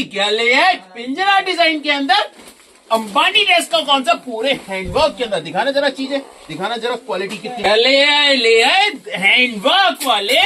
क्या ले आए पिंजरा डिजाइन के अंदर अंबानी ड्रेस का कॉन्सेप्ट पूरे हैंडवर्क के अंदर। दिखाना जरा चीजें, दिखाना जरा क्वालिटी कितनी। क्या ले आए हैंडवर्क वाले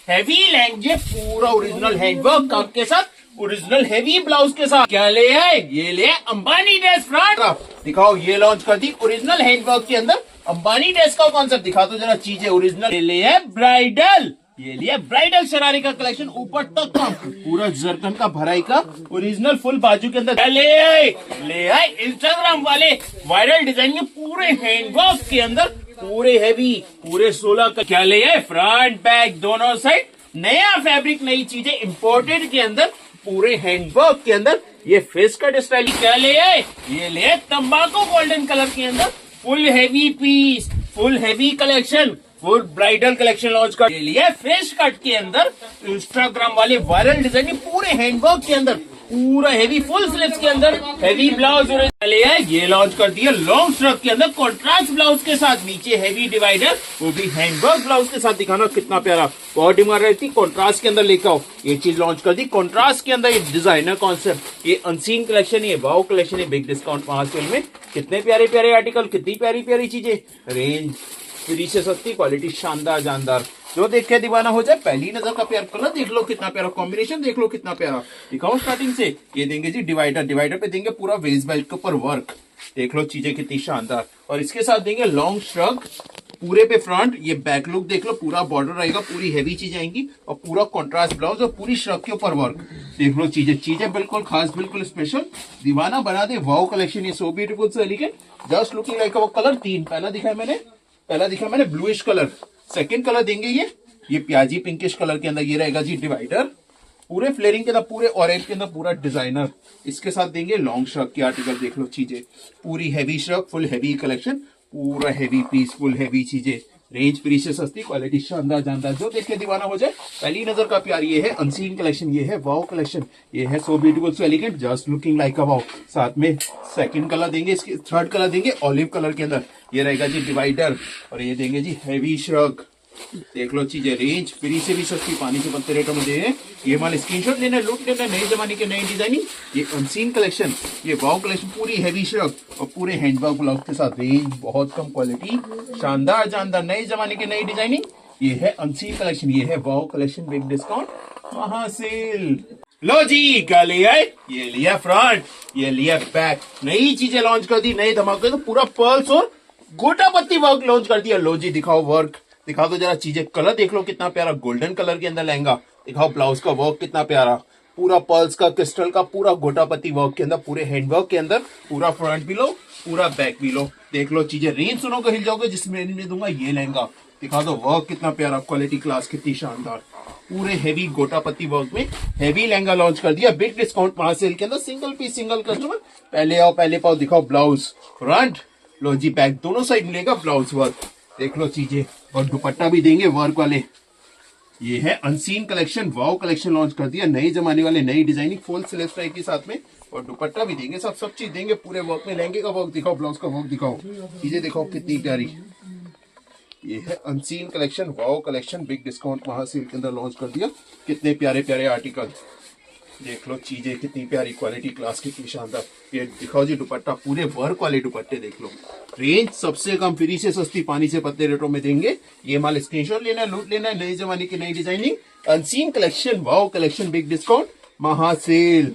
हैवी लहंगे, पूरा ओरिजिनल हैंडवर्क काम के साथ, ओरिजिनल हैवी ब्लाउज के साथ। क्या ले आए, ये ले आए अंबानी ड्रेस फ्रंट। दिखाओ, ये लॉन्च कर दी ओरिजिनल हैंडवर्क के अंदर अंबानी ड्रेस का कॉन्सेप्ट। दिखा दो जरा चीजें ओरिजिनल। ये ले आए ब्राइडल, ये लिया ब्राइडल शरारे का कलेक्शन, ऊपर तक का पूरा जरकन का भराई का ओरिजिनल फुल बाजू के अंदर। ले आए इंस्टाग्राम वाले वायरल डिजाइन के पूरे हैंडवर्क के अंदर, पूरे हैवी, पूरे 16 का। क्या ले आए फ्रंट बैक दोनों साइड नया फैब्रिक, नई चीजें इंपोर्टेड के अंदर, पूरे हैंडवर्क के अंदर। ये फेस कट स्टाइल। क्या ले आए, ये ले आए तंबाकू गोल्डन कलर के अंदर full heavy piece, full heavy collection, full bridal collection launch कर लिया फेस कट के अंदर। इंस्टाग्राम वाले वायरल डिजाइन पूरे हैंडवर्क के अंदर, पूरा हैवी फुल स्लीव्स के अंदर हैवी ब्लाउज ये लॉन्च कर दिया लॉन्ग स्ट्रक के अंदर कॉन्ट्रास्ट ब्लाउज के साथ, नीचे हैवी डिवाइडर, वो भी हैंडवर्क ब्लाउज के साथ। दिखाना कितना प्यारा, बहुत डिमांड रहती कॉन्ट्रास्ट के अंदर लेकर आओ। ये चीज लॉन्च कर दी कॉन्ट्रास्ट के अंदर, ये डिजाइनर कॉन्सेप्ट, ये अनसीन कलेक्शन, ये वाओ कलेक्शन, ये बिग डिस्काउंट महासेल में। कितने प्यारे प्यारे आर्टिकल, कितनी प्यारी प्यारी चीजें, रेंज फ्री से सस्ती, क्वालिटी शानदार जानदार, जो देख के दीवाना हो जाए। पहली नजर का प्यार कलर देख लो कितना प्यारा, कॉम्बिनेशन देख लो कितना प्यारा। दिखाओ स्टार्टिंग से। ये देंगे जी डिवाइडर, डिवाइडर पे देंगे पूरा वेस्ट बेल्ट के ऊपर वर्क, देख लो चीजें कितनी शानदार। और इसके साथ देंगे लॉन्ग श्रग पूरे पे फ्रंट, ये बैक लुक देख लो, पूरा बॉर्डर रहेगा, पूरी हैवी चीजें आएंगी और पूरा कॉन्ट्रास्ट ब्लाउज और पूरी श्रग के ऊपर वर्क। देख लो चीजें, चीजें बिल्कुल खास, बिल्कुल स्पेशल, दीवाना बना दे। वाओ कलेक्शन, ये so beautiful so elegant, just looking like. वो कलर तीन पहला दिखाया मैंने ब्लूइश कलर। सेकंड कलर देंगे ये प्याजी पिंकिश कलर के अंदर, ये रहेगा जी डिवाइडर, पूरे फ्लेयरिंग के अंदर, पूरे ऑरेंज के अंदर, पूरा डिजाइनर। इसके साथ देंगे लॉन्ग श्रग के आर्टिकल, देख लो चीजें, पूरी heavy shrug, full heavy collection, पूरा हैवी पीस, फुल हैवी चीजें, रेंज फ्री से सस्ती, क्वालिटी शानदार जानदार, जो देख के दीवाना हो जाए। पहली नजर का प्यार ये है अनसीन कलेक्शन, ये है वाओ कलेक्शन, ये है so beautiful so elegant, just looking like a wow. साथ में सेकंड कलर देंगे, इसके थर्ड कलर देंगे ऑलिव कलर के अंदर, ये रहेगा जी डिवाइडर, और ये देंगे जी हैवी श्रग। देख लो चीजें, रेंज फ्री से भी सस्ती, पानी से बनते रेटों में दे। ये माल स्क्रीनशॉट लेना, लुक लेना, नए जमाने के नई डिजाइनिंग, ये अनसीन कलेक्शन, ये वाओ कलेक्शन, पूरी हैवी श्रग और पूरे हैंडवर्क ब्लाउज के साथ, रेंज बहुत कम, क्वालिटी शानदार जानदार, नए जमाने की नई डिजाइनिंग। ये है अनसीन कलेक्शन, ये है वाओ कलेक्शन, बिग डिस्काउंट महासेल। लो जी, क्या ले आए, ये लिया फ्रंट, ये लिया बैक, नई चीजें लॉन्च कर दी, नए धमाके, तो पूरा पर्ल्स और गोटा पत्ती वर्क लॉन्च कर दिया। लो जी, दिखाओ वर्क, दिखा दो जरा चीजें, कलर देख लो कितना प्यारा, गोल्डन कलर के अंदर लहंगा। दिखाओ ब्लाउज का वर्क कितना प्यारा, पूरा पर्ल्स का, क्रिस्टल का, पूरा गोटापत्ती वर्क के अंदर, पूरे हैंडवर्क के अंदर, पूरा फ्रंट भी लो, पूरा बैक भी लो। देख लो चीजें, रेंज सुनो को हिल जाओगे जिसमें मैं दूंगा ये लहंगा। दिखा दो वर्क कितना प्यारा, क्वालिटी क्लास कितनी शानदार, पूरे हैवी गोटापत्ती वर्क में हैवी लहंगा लॉन्च कर दिया बिग डिस्काउंट महासेल के अंदर। सिंगल पीस, सिंगल कस्टमर, पहले आओ पहले पाओ। दिखाओ ब्लाउज फ्रंट, लो जी बैक, दोनों साइड मिलेगा ब्लाउज वर्क। देख लो चीजें, और दुपट्टा भी देंगे वर्क वाले। ये है unseen collection, wow collection launch कर दिया, नए जमाने वाले, नई डिजाइनिंग, फुल स्लीव टाइप के साथ में, और दुपट्टा भी देंगे, सब चीज देंगे पूरे वर्क में। लहंगे का वर्क दिखाओ, ब्लाउज का वर्क दिखाओ, चीजें दिखाओ कितनी प्यारी। ये है unseen collection, wow collection, big discount महासेल के अंदर लॉन्च कर दिया। कितने प्यारे प्यारे आर्टिकल, देख लो चीजें कितनी प्यारी, क्वालिटी क्लास कितनी शानदार। ये दिखाओ जी दुपट्टा, पूरे वर्क वाले दुपट्टे देख लो, रेंज सबसे कम, फ्री से सस्ती, पानी से पत्ते रेटों में देंगे। ये माल स्क्रीनशॉट लेना है, लूट लेना है, नए जमाने की नई designing, unseen collection, wow collection, big discount महासेल।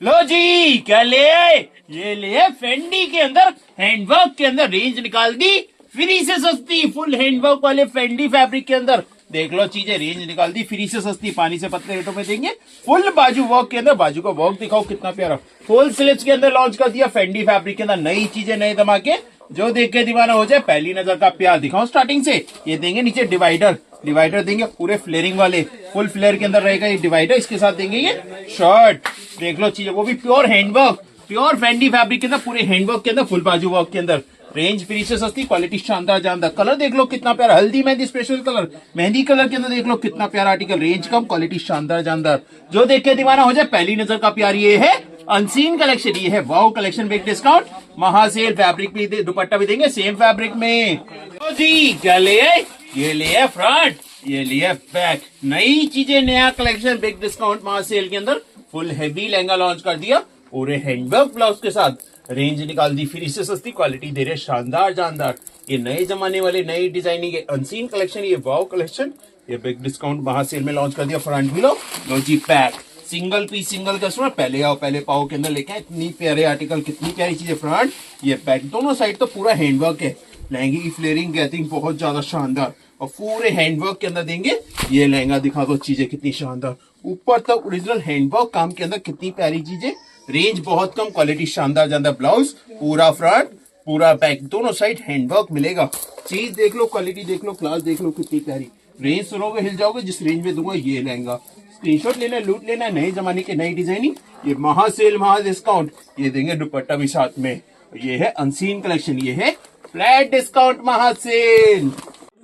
लो जी, क्या ले आए, ये ले फेंडी के अंदर, हैंडवर्क के अंदर, रेंज निकाल दी फ्री से सस्ती, फुल हैंडवर्क वाले फेंडी फैब्रिक के अंदर। देख लो चीजें, रेंज निकाल दी फ्री से सस्ती, पानी से पतले रेटों में देंगे। फुल बाजू वर्क के अंदर, बाजू का वर्क दिखाओ कितना प्यारा, फुल स्लीव्स के अंदर लॉन्च कर दिया फेंडी फैब्रिक के अंदर। नई चीजें, नए धमाके, जो देख के दीवाना हो जाए। पहली नजर का प्यार, दिखाओ स्टार्टिंग से। ये देंगे नीचे डिवाइडर, डिवाइडर देंगे पूरे फ्लेयरिंग वाले, फुल फ्लेयर के अंदर रहेगा ये डिवाइडर। इसके साथ देंगे ये शर्ट, देख लो चीजें, वो भी pure handwork, pure Fendi fabric के अंदर, पूरे हैंडवर्क के अंदर, फुल बाजू वर्क के अंदर, रेंज फ्री से सस्ती, क्वालिटी शानदार जानदार। कलर देख लो कितना प्यारा, हल्दी mehndi special colour, mehndi colour के अंदर देख लो कितना प्यारा आर्टिकल, रेंज कम, क्वालिटी शानदार जानदार, जो देख के दीवाना हो जाए। पहली नजर का प्यार, ये है अनसीन कलेक्शन, ये है वाओ कलेक्शन, बिग डिस्काउंट महासेल। फैब्रिक भी दुपट्टा भी देंगे सेम फैब्रिक में। तो जी, क्या ले आए, ये ले फ्रंट, ये लिया बैक, नई चीजें, नया कलेक्शन, बिग डिस्काउंट महासेल के अंदर, फुल हैवी लहंगा लॉन्च कर दिया पूरे हैंडवर्क ब्लाउज के साथ, रेंज निकाल दी फिर इससे सस्ती, क्वालिटी दे रहे शानदार जानदार। ये नए जमाने वाले नई डिजाइनिंग अनसीन कलेक्शन, ये वाव कलेक्शन, ये बिग डिस्काउंट महासेल में लॉन्च कर दिया। फ्रंट भी लो जी pack, single piece single customer, पहले आओ पहले पाओ के अंदर लेके आए। इतनी प्यारे आर्टिकल, कितनी प्यारी चीजें। फ्रंट ये बैक, दोनों साइड तो पूरा हैंडवर्क है। लहंगे की फ्लेयरिंग गैथिंग बहुत ज्यादा शानदार, और पूरे हैंडवर्क के अंदर देंगे। ये लहंगा दिखा दो, चीजें कितनी शानदार, ऊपर तक ओरिजिनल हैंडवर्क काम के अंदर, कितनी प्यारी चीजें। रेंज बहुत कम, क्वालिटी शानदार जानदार। ब्लाउज पूरा फ्रंट पूरा बैक दोनों साइड हैंडवर्क मिलेगा। चीज देख लो, क्वालिटी देख लो, क्लास देख लो, कितनी प्यारी। रेंज सुनोगे हिल जाओगे जिस रेंज में दूंगा ये लहंगा। स्क्रीनशॉट लेना, लूट लेना, नए जमाने की नई डिजाइनिंग, ये महासेल महा डिस्काउंट, ये देंगे दुपट्टा भी साथ में। ये है अनसीन कलेक्शन, ये है फ्लैट डिस्काउंट महासेल।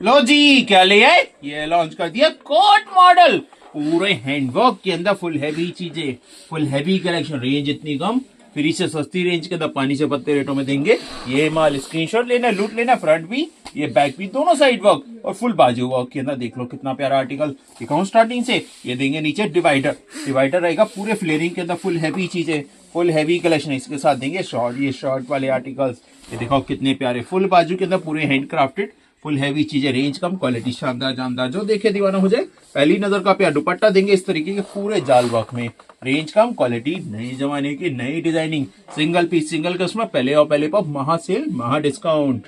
लो जी क्या ले आए, ये लॉन्च कर दिया कोट मॉडल, पूरे हैंडवर्क के अंदर फुल हैवी चीजें, फुल हैवी कलेक्शन। रेंज इतनी कम, फिर इसे सस्ती रेंज के अंदर पानी से पत्ते रेटों में देंगे। ये माल स्क्रीनशॉट लेना, लूट लेना। फ्रंट भी ये बैक भी दोनों साइड वर्क, और फुल बाजू वर्क के अंदर देख लो कितना प्यारा आर्टिकल। दिखाऊं स्टार्टिंग से, ये देंगे नीचे डिवाइडर, डिवाइडर रहेगा पूरे फ्लेयरिंग के अंदर, फुल हैवी चीजें, फुल हैवी कलेक्शन। इसके साथ देंगे शॉर्ट, ये शॉर्ट वाले आर्टिकल्स, ये दिखाओ कितने प्यारे, फुल बाजू के अंदर पूरे हैंड क्राफ्टेड, फुल हैवी चीजें। रेंज कम, क्वालिटी शानदार जानदार, जो देखे दीवाना हो जाए। पहली नजर का प्यार दुपट्टा देंगे इस तरीके के पूरे जाल वर्क में। रेंज कम, क्वालिटी नई जमाने की नई designing, single piece single customer, पहले आओ पहले पाओ, महासेल महा डिस्काउंट।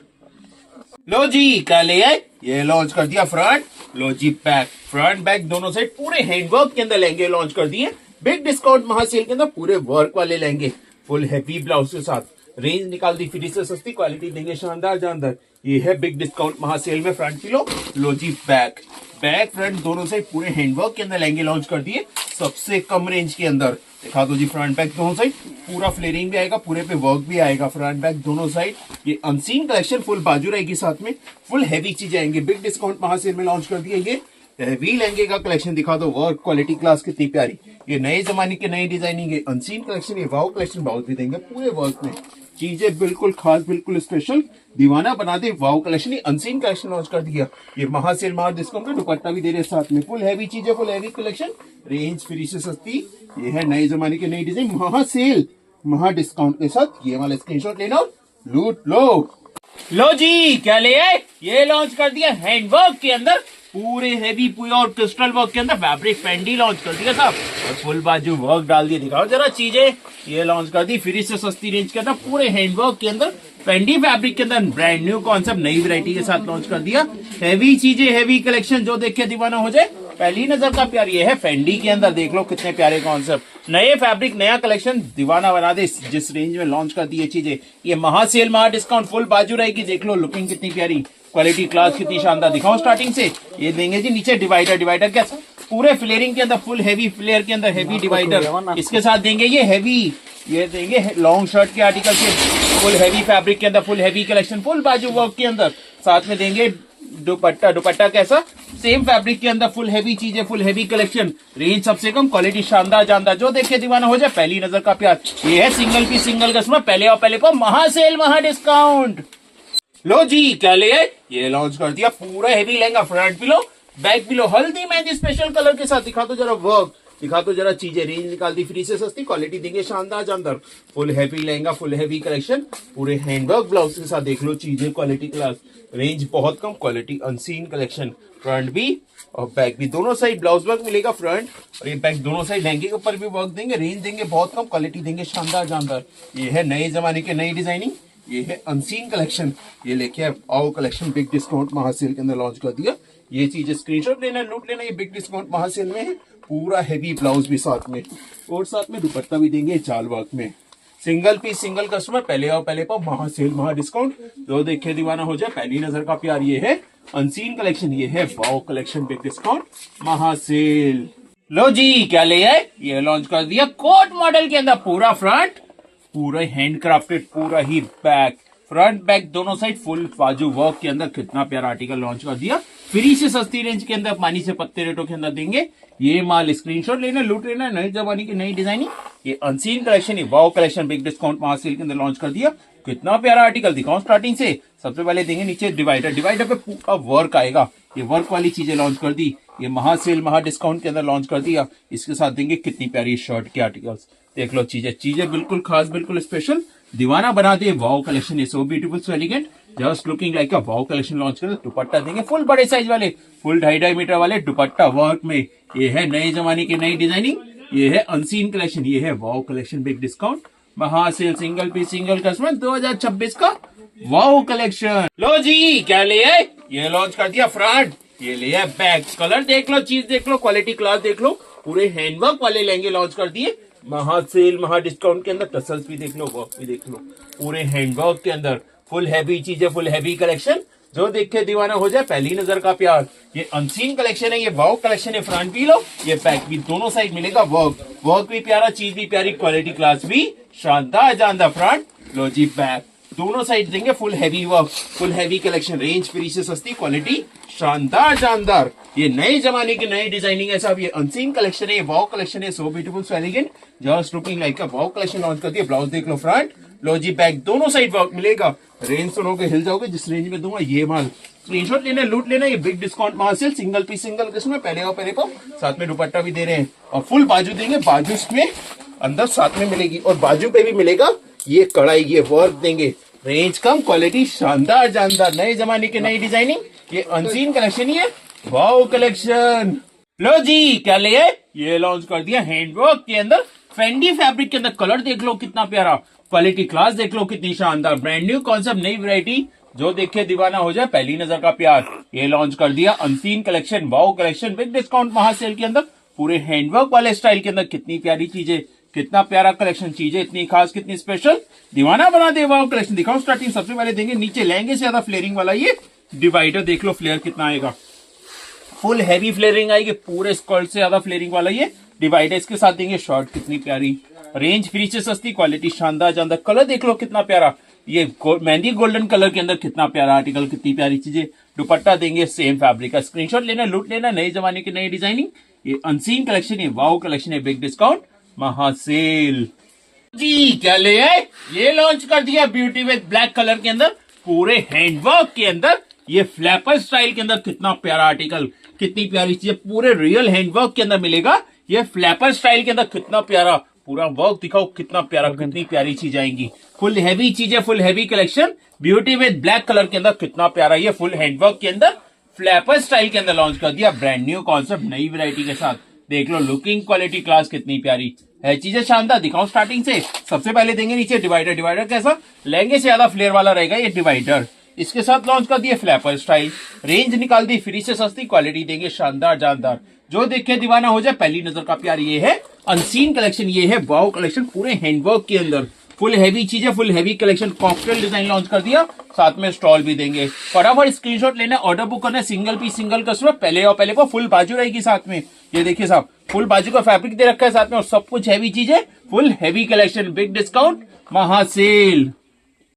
लो जी क्या ले आए, ये लॉन्च कर दिया फ्रंट, लो जी बैक, फ्रंट बैक दोनों साइड पूरे हैंडवर्क के अंदर लहंगे लॉन्च कर दिए। बिग डिस्काउंट महासेल के अंदर पूरे वर्क वाले लहंगे, फुल हैवी ब्लाउज के साथ। रेंज निकाल दी फिर से सस्ती, क्वालिटी देंगे शानदार जानदार। ये है बिग डिस्काउंट महासेल में। फ्रंट की लो जी बैक, बैक फ्रंट दोनों साइड पूरे हैंडवर्क के अंदर लहंगे लॉन्च कर दिए सबसे कम रेंज के अंदर। दिखा दो जी फ्रंट बैक दोनों साइड, पूरा फ्लेयरिंग भी आएगा, पूरे पे वर्क भी आएगा। फ्रंट बैक दोनों साइड ये अनसीन कलेक्शन, फुल बाजू रहेगी साथ में, फुल हैवी चीजें आएंगी। बिग डिस्काउंट महासेल में लॉन्च कर दिया ये हैवी लहंगे का कलेक्शन। दिखा दो वर्क, क्वालिटी, क्लास कितनी प्यारी। ये नए जमाने की नई डिजाइनिंग है, अनसीन कलेक्शन, ये वाव कलेक्शन, बहुत भी देंगे पूरे वर्क में। चीजें बिल्कुल खास, बिल्कुल स्पेशल, दीवाना बना दे वाव कलेक्शन। अनसीन कलेक्शन लॉन्च कर दिया ये महासेल महा डिस्काउंट में। दुपट्टा भी दे रहे साथ में, फुल हैवी चीजें, full heavy collection, range free से सस्ती। ये है नए जमाने की नई डिजाइन महासेल महा डिस्काउंट के साथ। ये वाला स्क्रीनशॉट लेना और लूट लो जी क्या ले आए, ये लॉन्च कर दिया हैंडवर्क के अंदर पूरे हैवी प्योर क्रिस्टल वर्क के अंदर फैब्रिक फेंडी लॉन्च कर दिया साहब, और फुल बाजू वर्क डाल दिया। दिखाओ जरा चीजें, ये लॉन्च कर दी फिर से सस्ती रेंज के अंदर पूरे हैंडवर्क के अंदर, फेंडी फैब्रिक के अंदर, ब्रांड न्यू कॉन्सेप्ट नई वैरायटी के साथ लॉन्च कर दिया। हैवी चीजें, हैवी कलेक्शन, जो देख के दीवाना हो जाए। पहली नजर का प्यार ये है फेंडी के अंदर, देख लो कितने प्यारे कॉन्सेप्ट, नए फैब्रिक, नया कलेक्शन, दीवाना बना दे जिस रेंज में लॉन्च कर दी ये चीजें। ये महासेल महा डिस्काउंट, फुल बाजू रहेगी, देख लो लुकिंग कितनी प्यारी, क्वालिटी क्लास कितनी शानदार। दिखाओ स्टार्टिंग से, ये देंगे जी नीचे डिवाइडर, डिवाइडर क्या पूरे फ्लेयरिंग के अंदर, फुल हैवी फ्लेयर के अंदर हैवी डिवाइडर। इसके साथ देंगे ये हैवी, ये देंगे लॉन्ग शर्ट के आर्टिकल के, फुल हैवी फैब्रिक के अंदर, फुल हैवी कलेक्शन, फुल बाजू वर्क के अंदर। साथ में देंगे दुपट्टा, दुपट्टा कैसा, सेम फैब्रिक के अंदर, फुल हैवी चीजें, फुल हैवी कलेक्शन, रेंज सबसे कम, क्वालिटी शानदार जानदार, जो देखे दीवाना हो जाए। पहली नजर का प्यार ये है सिंगल पीस सिंगल कस्टमर, पहले आओ पहले पाओ, महासेल महा डिस्काउंट। लो जी क्या ले आए, ये लॉन्च कर दिया पूरा हैवी लहंगा, फ्रंट भी लो बैक भी लो, हल्दी मेहंदी स्पेशल कलर के साथ। दिखा दो जरा वर्क, दिखा दो जरा चीजें, रेंज निकाल दी फ्री से सस्ती, क्वालिटी देंगे शानदार जानदार, full heavy lehenga, full heavy collection, पूरे हैंडवर्क ब्लाउज के साथ। देख लो चीजें, क्वालिटी क्लास, रेंज बहुत कम, क्वालिटी अनसीन कलेक्शन। फ्रंट भी और बैक भी दोनों साइड ब्लाउज वर्क मिलेगा, फ्रंट और ये बैक दोनों साइड लहंगे के ऊपर भी वर्क देंगे। रेंज देंगे बहुत कम, क्वालिटी देंगे शानदार जानदार। ये है नए जमाने की नई डिजाइनिंग, ये है अनसीन कलेक्शन। ये लेके आओ कलेक्शन, बिग डिस्काउंट महासेल के अंदर लॉन्च कर दिया। ये चीज स्क्रीनशॉट लेना, लूट लेना, ये बिग डिस्काउंट महासेल में है। पूरा हैवी ब्लाउज भी साथ में, और साथ में दुपट्टा भी देंगे चाल वर्क में। सिंगल पीस सिंगल कस्टमर, पहले आओ पहले पाओ, महासेल महा डिस्काउंट, जो देखे दीवाना हो जाए। पहली नजर का प्यार ये है अनसीन कलेक्शन, ये है वाव कलेक्शन, बिग डिस्काउंट महासेल। लो जी क्या ले आए, ये लॉन्च कर दिया कोट मॉडल के अंदर, पूरा फ्रंट पूरा हैंड क्राफ्टेड, पूरा ही बैक, फ्रंट बैक दोनों साइड फुल बाजू वर्क के अंदर। कितना प्यारा आर्टिकल लॉन्च कर दिया फ्री से सस्ती रेंज के अंदर, पानी से पत्ते रेटों के अंदर देंगे। ये माल स्क्रीनशॉट लेना, लूट लेना, नई जमाने की नई डिजाइनिंग, ये अनसीन कलेक्शन, ये वाव कलेक्शन, बिग डिस्काउंट महासेल के अंदर लॉन्च कर दिया। कितना प्यारा आर्टिकल, दिखाओ स्टार्टिंग से। सबसे पहले देंगे नीचे डिवाइडर, डिवाइडर पे पूरा वर्क आएगा, ये वर्क वाली चीजें लॉन्च कर दी। ये महासेल महा डिस्काउंट के अंदर लॉन्च कर दिया। इसके साथ देंगे कितनी प्यारी शर्ट के आर्टिकल्स, देख लो चीजें बिल्कुल खास, बिल्कुल स्पेशल, दीवाना बना दे। वाओ कलेक्शन, ये so beautiful, so elegant, just looking like a wow collection launch कर। दुपट्टा देंगे फुल बड़े साइज वाले, फुल 2.5 मीटर वाले दुपट्टा वर्क में। ये है नए जमाने की नई डिजाइनिंग, ये है अनसीन कलेक्शन, ये है वाओ कलेक्शन बिग डिस्काउंट महासेल सिंगल पीस सिंगल कस्टमर 2026 का वाओ कलेक्शन। लो जी क्या ले आए, ये लॉन्च कर दिया फ्रंट, ये ले आए बैक। कलर देख लो, चीज देख लो, क्वालिटी क्लास देख लो, पूरे हैंडवर्क वाले लहंगे लॉन्च कर दिए महासेल महा डिस्काउंट के अंदर। टसल्स भी देख लो, वर्क भी देख लो, पूरे हैंडवर्क के अंदर फुल हैवी चीजें, फुल हैवी कलेक्शन, जो देख के दीवाना हो जाए, पहली नजर का प्यार। ये अनसीन कलेक्शन है, ये वाओ कलेक्शन है। फ्रंट भी लो, ये बैक भी, दोनों साइड मिलेगा वर्क भी प्यारा, चीज भी प्यारी, क्वालिटी क्लास भी शानदार जानदार। फ्रंट लो जी, बैक दोनों साइड देंगे full heavy work, full heavy collection, range free से सस्ती, क्वालिटी शानदार जानदार। ये नए जमाने की नई डिजाइनिंग है साहब, ये अनसीन कलेक्शन है, ये वाओ कलेक्शन है, so beautiful, so elegant, just looking like a wow collection launch कर दिया। ब्लाउज देख लो, फ्रंट लो जी, बैक दोनों साइड वर्क मिलेगा। रेंज सुनोगे हिल जाओगे, जिस रेंज में दूंगा ये माल स्क्रीनशॉट लेना, लूट लेना। ये बिग डिस्काउंट महासेल सिंगल पीस सिंगल किस्म में, पहले और पहले को साथ में दुपट्टा भी दे रहे हैं और फुल बाजू देंगे। बाजू इसमें अंदर साथ में मिलेगी और बाजू पे भी मिलेगा ये कढ़ाई, ये वर्क देंगे। रेंज कम, क्वालिटी शानदार जानदार, नए जमाने की नई डिजाइनिंग, ये अनसीन कलेक्शन ही है, वाओ कलेक्शन। लो जी क्या ले आए, ये लॉन्च कर दिया हैंडवर्क के अंदर, फेंडी फैब्रिक के अंदर। कलर देख लो कितना प्यारा, क्वालिटी क्लास देख लो कितनी शानदार, ब्रांड न्यू कॉन्सेप्ट, नई वैरायटी, जो देखे दीवाना हो जाए, पहली नजर का प्यार। ये लॉन्च कर दिया unseen collection, wow collection big discount महासेल के अंदर, पूरे हैंडवर्क वाले स्टाइल के अंदर। कितनी प्यारी चीजें, कितना प्यारा कलेक्शन, चीजें इतनी खास, कितनी स्पेशल, दीवाना बना दे वाओ कलेक्शन। दिखाओ स्टार्टिंग, सबसे पहले देंगे नीचे लहंगे से ज्यादा फ्लेयरिंग वाला ये डिवाइडर, देख लो फ्लेयर कितना आएगा, फुल हैवी फ्लेयरिंग आएगी, पूरे स्कर्ट से ज्यादा फ्लेयरिंग वाला ये डिवाइडर। इसके साथ देंगे शर्ट, कितनी प्यारी, रेंज फ्री से सस्ती, क्वालिटी शानदार जानदार। कलर देख लो कितना प्यारा, ये मेहंदी गोल्डन कलर के अंदर कितना प्यारा आर्टिकल, कितनी प्यारी चीजें। दुपट्टा देंगे सेम फैब्रिक का, स्क्रीनशॉट लेना, लूट लेना, नए जमाने की नई डिजाइनिंग, ये अनसीन कलेक्शन, ये वाओ कलेक्शन है, बिग डिस्काउंट महासेल। जी क्या ले आए, ये लॉन्च कर दिया ब्यूटी विद ब्लैक कलर के अंदर, पूरे हैंडवर्क के अंदर, ये फ्लैपर स्टाइल के अंदर। कितना प्यारा आर्टिकल, कितनी प्यारी चीज, पूरे रियल हैंडवर्क के अंदर मिलेगा, ये फ्लैपर स्टाइल के अंदर। कितना प्यारा पूरा वर्क दिखाओ, कितना प्यारा, कितनी प्यारी चीज आएंगी, फुल हैवी चीजें, full heavy collection, beauty with black colour के अंदर। कितना प्यारा, ये फुल हैंडवर्क के अंदर फ्लैपर स्टाइल के अंदर लॉन्च कर दिया, ब्रांड न्यू कॉन्सेप्ट, नई वैरायटी के साथ। देख लो लुकिंग, क्वालिटी क्लास कितनी प्यारी है, चीजें शानदार। दिखाओ स्टार्टिंग से, सबसे पहले देंगे नीचे डिवाइडर। डिवाइडर कैसा, लहंगे से ज्यादा फ्लेयर वाला रहेगा ये डिवाइडर। इसके साथ लॉन्च कर दिए फ्लैपर स्टाइल, रेंज निकाल दी फ्री से सस्ती, क्वालिटी देंगे शानदार जानदार, जो देखे दीवाना हो जाए, पहली नजर का प्यार। ये है अनसीन कलेक्शन, ये है वाओ कलेक्शन, पूरे हैंडवर्क के अंदर, फुल हैवी चीजें, full heavy collection. Cocktail design launch कर दिया, साथ में स्टॉल भी देंगे। फटाफट स्क्रीनशॉट लेना, ऑर्डर बुक करना, सिंगल पीस सिंगल कस्टमर, पहले और पहले को फुल बाजू रहेगी साथ में। ये देखिए साहब, फुल बाजू का फैब्रिक दे रखा है साथ में, और सब कुछ हैवी चीजें, full heavy collection, big discount महासेल।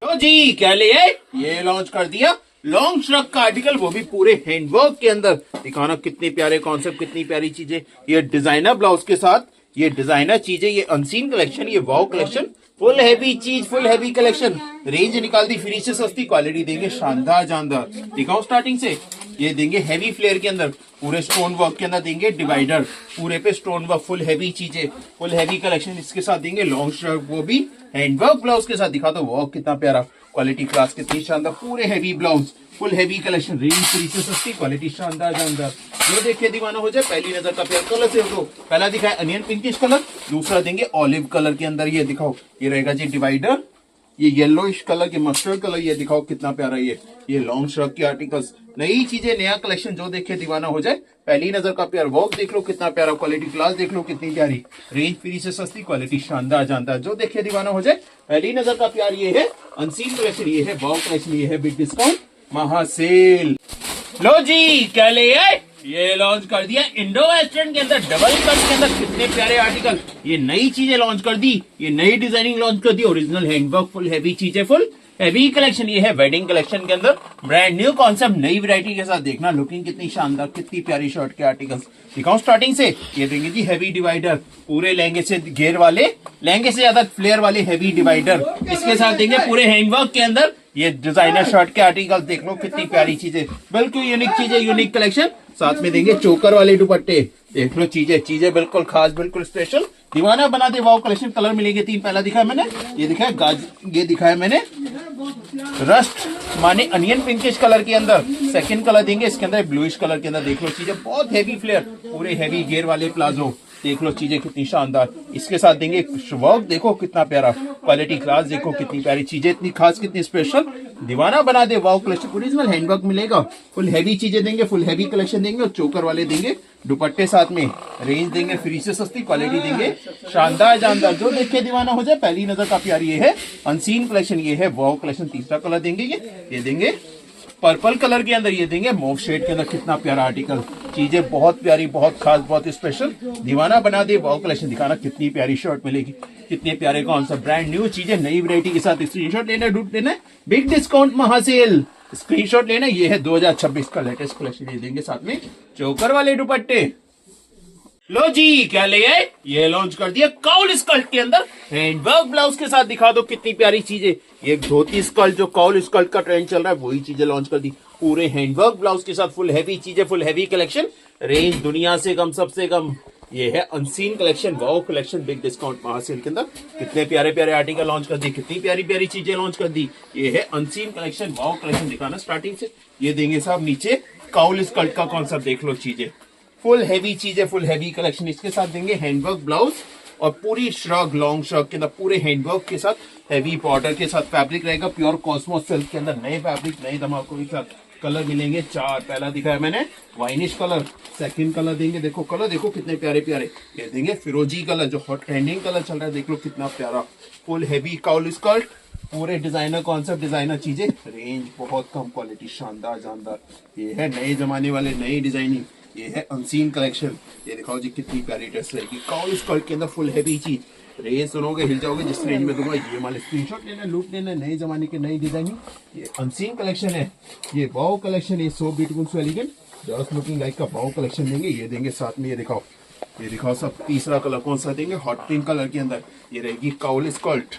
तो जी क्या ले आए, ये लॉन्च कर दिया लॉन्ग श्रग का आर्टिकल, वो भी पूरे हैंडवर्क के अंदर। दिखाना कितने प्यारे कॉन्सेप्ट, कितनी प्यारी चीजें, ये डिजाइनर ब्लाउज के साथ, ये डिजाइनर चीजें, ये अनसीन कलेक्शन, ये वाओ कलेक्शन, फुल हैवी चीज, फुल हैवी कलेक्शन, रेंज निकाल दी फ्री से सस्ती, क्वालिटी देंगे शानदार जानदार। दिखाओ स्टार्टिंग से, ये देंगे हैवी फ्लेयर के अंदर, पूरे स्टोन वर्क के अंदर देंगे डिवाइडर, पूरे पे स्टोन वर्क, फुल हैवी चीजें, फुल हैवी कलेक्शन। इसके साथ देंगे लॉन्ग शर्ट, वो भी हैंडवर्क ब्लाउज के साथ। दिखा दो वर्क कितना प्यारा, क्वालिटी क्लास कितनी शानदार, पूरे heavy blouse, full heavy collection, range free से सस्ती, क्वालिटी शानदार जानदार, जो देख के दीवाना हो जाए, पहली नजर का प्यार। कलर से दो, पहला दिखाए अनियन पिंकिश कलर, दूसरा देंगे ऑलिव कलर के अंदर। ये दिखाओ, ये रहेगा जी डिवाइडर, ये येलोइश कलर के मस्टर्ड कलर। ये दिखाओ कितना प्यारा, ये लॉन्ग श्रग के आर्टिकल्स, नई चीजें, नया कलेक्शन, जो देखे दीवाना हो जाए, पहली नजर का प्यार। वर्क देख लो कितना प्यारा, क्वालिटी क्लास देख लो कितनी प्यारी, रेंज फ्री से सस्ती, क्वालिटी शानदार जानदार, जो देखे दीवाना हो जाए, पहली नजर का प्यार। ये है अनसीन कलेक्शन, ये है वाओ कलेक्शन, ये है बिग डिस्काउंट महासेल। लो जी क्या ले आए, ये लॉन्च कर दिया इंडो वेस्टर्न के अंदर, डबल कट के अंदर। कितने प्यारे आर्टिकल, ये नई चीजें लॉन्च कर दी, ये नई डिजाइनिंग लॉन्च कर दी, ओरिजिनल हैंडवर्क, फुल हैवी चीजें, फुल हैवी कलेक्शन। ये है वेडिंग कलेक्शन के अंदर, ब्रांड न्यू कॉन्सेप्ट, नई वैरायटी के साथ। देखना लुकिंग कितनी शानदार, कितनी प्यारी शर्ट के आर्टिकल्स। दिखाऊं स्टार्टिंग से, ये देंगे जी हैवी डिवाइडर, पूरे लहंगे से घेर वाले, लहंगे से ज्यादा फ्लेयर वाले हैवी डिवाइडर। इसके साथ देंगे पूरे हैंडवर्क के अंदर, ये डिजाइनर शर्ट के आर्टिकल देख लो, कितनी प्यारी चीजें, बिल्कुल यूनिक चीजें, यूनिक कलेक्शन। साथ में देंगे चोकर वाले दुपट्टे, देख लो चीजें बिल्कुल खास, बिल्कुल स्पेशल, दीवाना बना दे वाओ कलेक्शन। कलर मिलेंगे 3, पहला दिखाया मैंने, ये दिखाया मैंने रस्ट माने अनियन पिंकिश कलर के अंदर। सेकंड कलर देंगे इसके अंदर ब्लूइश कलर के अंदर। देख लो चीजें बहुत हैवी फ्लेयर, पूरे हैवी घेर वाले प्लाजो, देख लो चीजें कितनी शानदार। इसके साथ देंगे वर्क, देखो कितना प्यारा, क्वालिटी क्लास देखो कितनी प्यारी चीजें, इतनी खास, कितनी स्पेशल, दीवाना बना दे वाओ कलेक्शन। ओरिजिनल हैंडवर्क मिलेगा, फुल हैवी चीजें देंगे, फुल हैवी कलेक्शन देंगे, और चोकर वाले देंगे दुपट्टे साथ में। रेंज देंगे फ्री से सस्ती, क्वालिटी देंगे शानदार जानदार, जो देख के दीवाना हो जाए पहली नजर का प्यार। ये है अनसीन कलेक्शन, ये है वाओ कलेक्शन। तीसरा कलर देंगे ये देंगे पर्पल कलर के अंदर, ये देंगे मॉव शेड के अंदर, कितना प्यारा आर्टिकल, चीजें बहुत प्यारी, बहुत खास, बहुत स्पेशल, दीवाना बना दे वाओ कलेक्शन। दिखाना कितनी प्यारी शर्ट मिलेगी, कितने प्यारे कौन सा ब्रांड न्यू चीजें, नई वैरायटी के साथ। स्क्रीनशॉट लेना, डूट लेना, बिग डिस्काउंट महासेल, स्क्रीनशॉट लेना। ये है 2026 का लेटेस्ट कलेक्शन, ये देंगे साथ में चोकर वाले दुपट्टे। लो जी क्या ले आए, ये लॉन्च कर दिया कॉल स्कर्ट के अंदर हैंडवर्क ब्लाउज के साथ। दिखा दो कितनी प्यारी चीजें, ये धोती स्कर्ट, जो कॉल स्कर्ट का ट्रेंड चल रहा है, वही चीजें लॉन्च कर दी पूरे हैंडवर्क ब्लाउज के साथ। फुल हैवी चीजें, फुल हैवी कलेक्शन, रेंज दुनिया से कम, सबसे कम। ये है unseen collection, wow collection, big discount महासेल के अंदर। कितने प्यारे प्यारे आर्टिकल लॉन्च कर दी, कितनी प्यारी प्यारी चीजें लॉन्च कर दी। ये है अनसीन कलेक्शन, वाओ कलेक्शन। दिखाना स्टार्टिंग से, ये देंगे साहब नीचे कॉल स्कर्ट का कॉन्सेप्ट, देख लो चीजें, फुल हैवी चीजें, फुल हैवी कलेक्शन। इसके साथ देंगे हैंडवर्क ब्लाउज और पूरी श्रग, लॉन्ग श्रग के अंदर पूरे हैंडवर्क के साथ, हैवी बॉर्डर के साथ। फैब्रिक रहेगा प्योर कॉस्मोस सिल्क के अंदर, नए फैब्रिक, नए धमाकों के साथ। कलर मिलेंगे 4, पहला दिखाया मैंने वाइनिश कलर, सेकंड कलर देंगे, देखो कलर देखो कितने प्यारे प्यारे, ये देंगे फिरोजी कलर, जो हॉट ट्रेंडिंग कलर चल रहा है, देख लो कितना प्यारा, फुल हैवी कॉल स्कर्ट, पूरे डिजाइनर कॉन्सेप्ट, डिजाइनर चीजें, रेंज बहुत कम, क्वालिटी शानदार जानदार। ये है नए जमाने वाले, नई डिजाइनिंग, ये है अनसीन कलेक्शन। ये दिखाओ जी कितनी प्यारी ड्रेस रहेगी, कॉल स्कर्ट के अंदर फुल हैवी चीज। रेंज सुनोगे हिल जाओगे, जिस रेंज में दूंगा ये वाले स्क्रीनशॉट लेना, लूट लेना, नए जमाने की नई डिजाइनिंग। ये अनसीन कलेक्शन है, ये वाओ कलेक्शन, ये so beautiful, so elegant, just looking like का वाओ कलेक्शन देंगे। ये देंगे साथ में, ये दिखाओ सब। तीसरा कलर कौन सा देंगे, हॉट पिंक कलर के अंदर, ये रहेगी कॉल स्कर्ट,